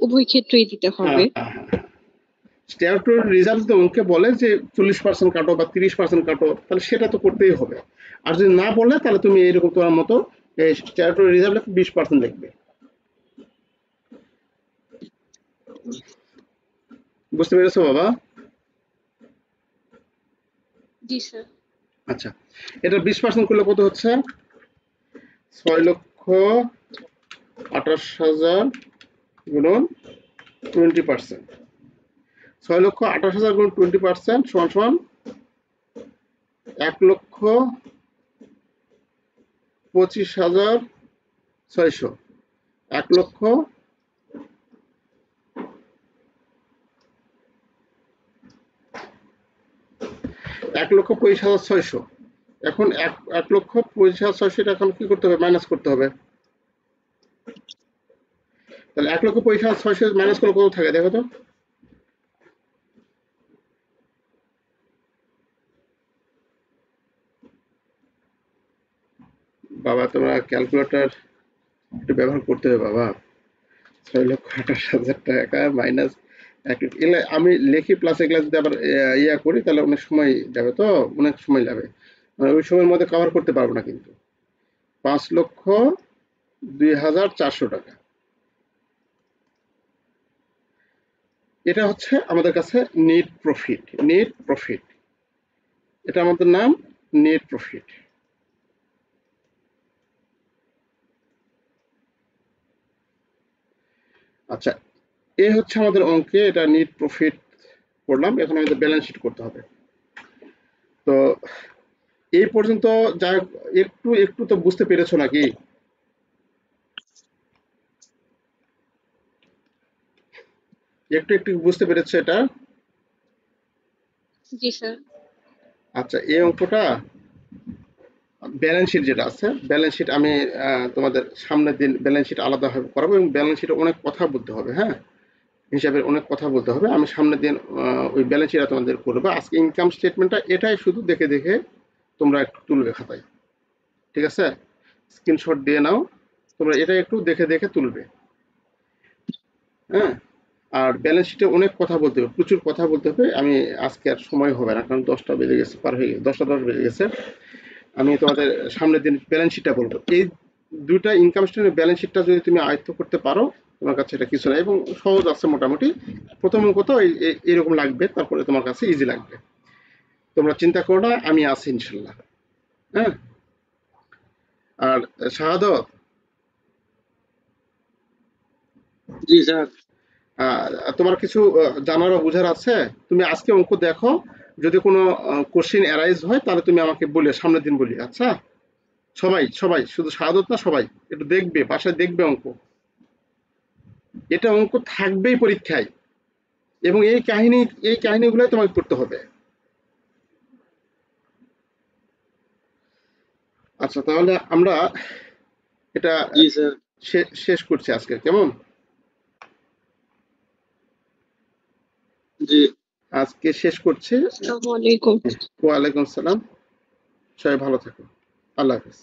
উভয় ক্ষেত্রেই দিতে হবে। স্ট্যাটিউটরি রিজার্ভ যদি অঙ্কে বলে যে 40% কাটো বা 30% কাটো, তাহলে সেটা তো করতেই হবে। আর যদি না বলে তাহলে তুমি এরকম তোমার মতো স্ট্যাটিউটরি রিজার্ভ 20% লিখবে। বুঝতে পেরেছো বাবা? জি স্যার। আচ্ছা, এটা 20% করলে কত হচ্ছে? 6,28,000 গুণন 20%। 6,28,000 গুণ 20% সমান সমান 1,25,600। 1,25,600। এখন 1,25,600 টাকা এখন কি করতে হবে? মাইনাস করতে হবে। তাহলে 1,25,600 মাইনাস করলে কত থাকে দেখো তো? বাবা তোমরা ক্যালকুলেটর একটু ব্যবহার করতে হবে বাবা। 6,28,000 টাকা মাইনাস আমি লিখি প্লাস এগুলা যদি আবার ইয়া করি তাহলে অনেক সময় যাবে, তো অনেক সময় যাবে, মানে ওই সময়ের মধ্যে কভার করতে পারবো না কিন্তু। 5,02,400 টাকা, এটা হচ্ছে আমাদের কাছে নেট প্রফিট। নেট প্রফিট, এটা আমাদের নাম নেট প্রফিট। আচ্ছা, এ হচ্ছে আমাদের অঙ্কে, এটা নেট প্রফিট করলাম। এখন আমাদের ব্যালেন্স শিট করতে হবে। তো এই পর্যন্ত যা একটু একটু তো বুঝতে পেরেছো নাকি? একটু একটু বুঝতে পেরেছো এটা? জি স্যার। আচ্ছা, এই অঙ্কটা ব্যালেন্স শিট যেটা আছে, ব্যালেন্স শিট আমি তোমাদের সামনের দিন ব্যালেন্স শিট আলাদাভাবে করাবো, এবং ব্যালেন্স শিটে অনেক কথা বলতে হবে। হ্যাঁ, হিসাবের অনেক কথা বলতে হবে। আমি সামনের দিন ওই ব্যালেন্স শিটটা তোমাদের করবো। আজকে ইনকাম স্টেটমেন্টটা এটাই শুধু দেখে দেখে তোমরা একটু তুলবে খাতায়, ঠিক আছে? স্ক্রিনশট দিয়ে নাও, তোমরা এটা একটু দেখে দেখে তুলবে। হ্যাঁ, আর ব্যালেন্স শিটে অনেক কথা বলতে হবে, প্রচুর কথা বলতে হবে। আমি আজকে আর সময় হবে না, কারণ 10টা বেজে গেছে, পার হয়ে গেছে, 10টা 10 বেজে গেছে। আমি তোমাদের সামনের দিন ব্যালেন্স শিটটা বলবো। এই দুইটা ইনকাম স্টেটমেন্ট ব্যালেন্স শিটটা যদি তুমি আয়ত্ত করতে পারো, তোমার কাছে এটা কিছু না, এবং সহজ আছে মোটামুটি। প্রথম অঙ্ক তো এরকম লাগবে, তারপরে তোমার কাছে ইজি লাগবে। তোমরা চিন্তা করো না, আমি আছি ইনশাল্লাহ। হ্যাঁ, আর শাহাদত, জি স্যার। তোমার কিছু জানার ও বোঝার আছে? তুমি আজকে অঙ্ক দেখো, যদি কোনো কোশ্চেন অ্যারাইজ হয় তাহলে তুমি আমাকে বলে সামনের দিন বলি। আচ্ছা, সবাই সবাই, শুধু শাহাদত না, সবাই একটু দেখবে, বাসায় দেখবে অঙ্ক। এটা অঙ্ক থাকবেই পরীক্ষায়, এবং এই কাহিনীগুলোই তোমাকে করতে হবে। আচ্ছা, তাহলে আমরা এটা জি স্যার। শেষ করছি আজকে, কেমন? জি। আজকে শেষ করছি। আসসালামু আলাইকুম। ওয়ালাইকুম আসসালাম। সবাই ভালো থাকো। আল্লাহ হাফেজ।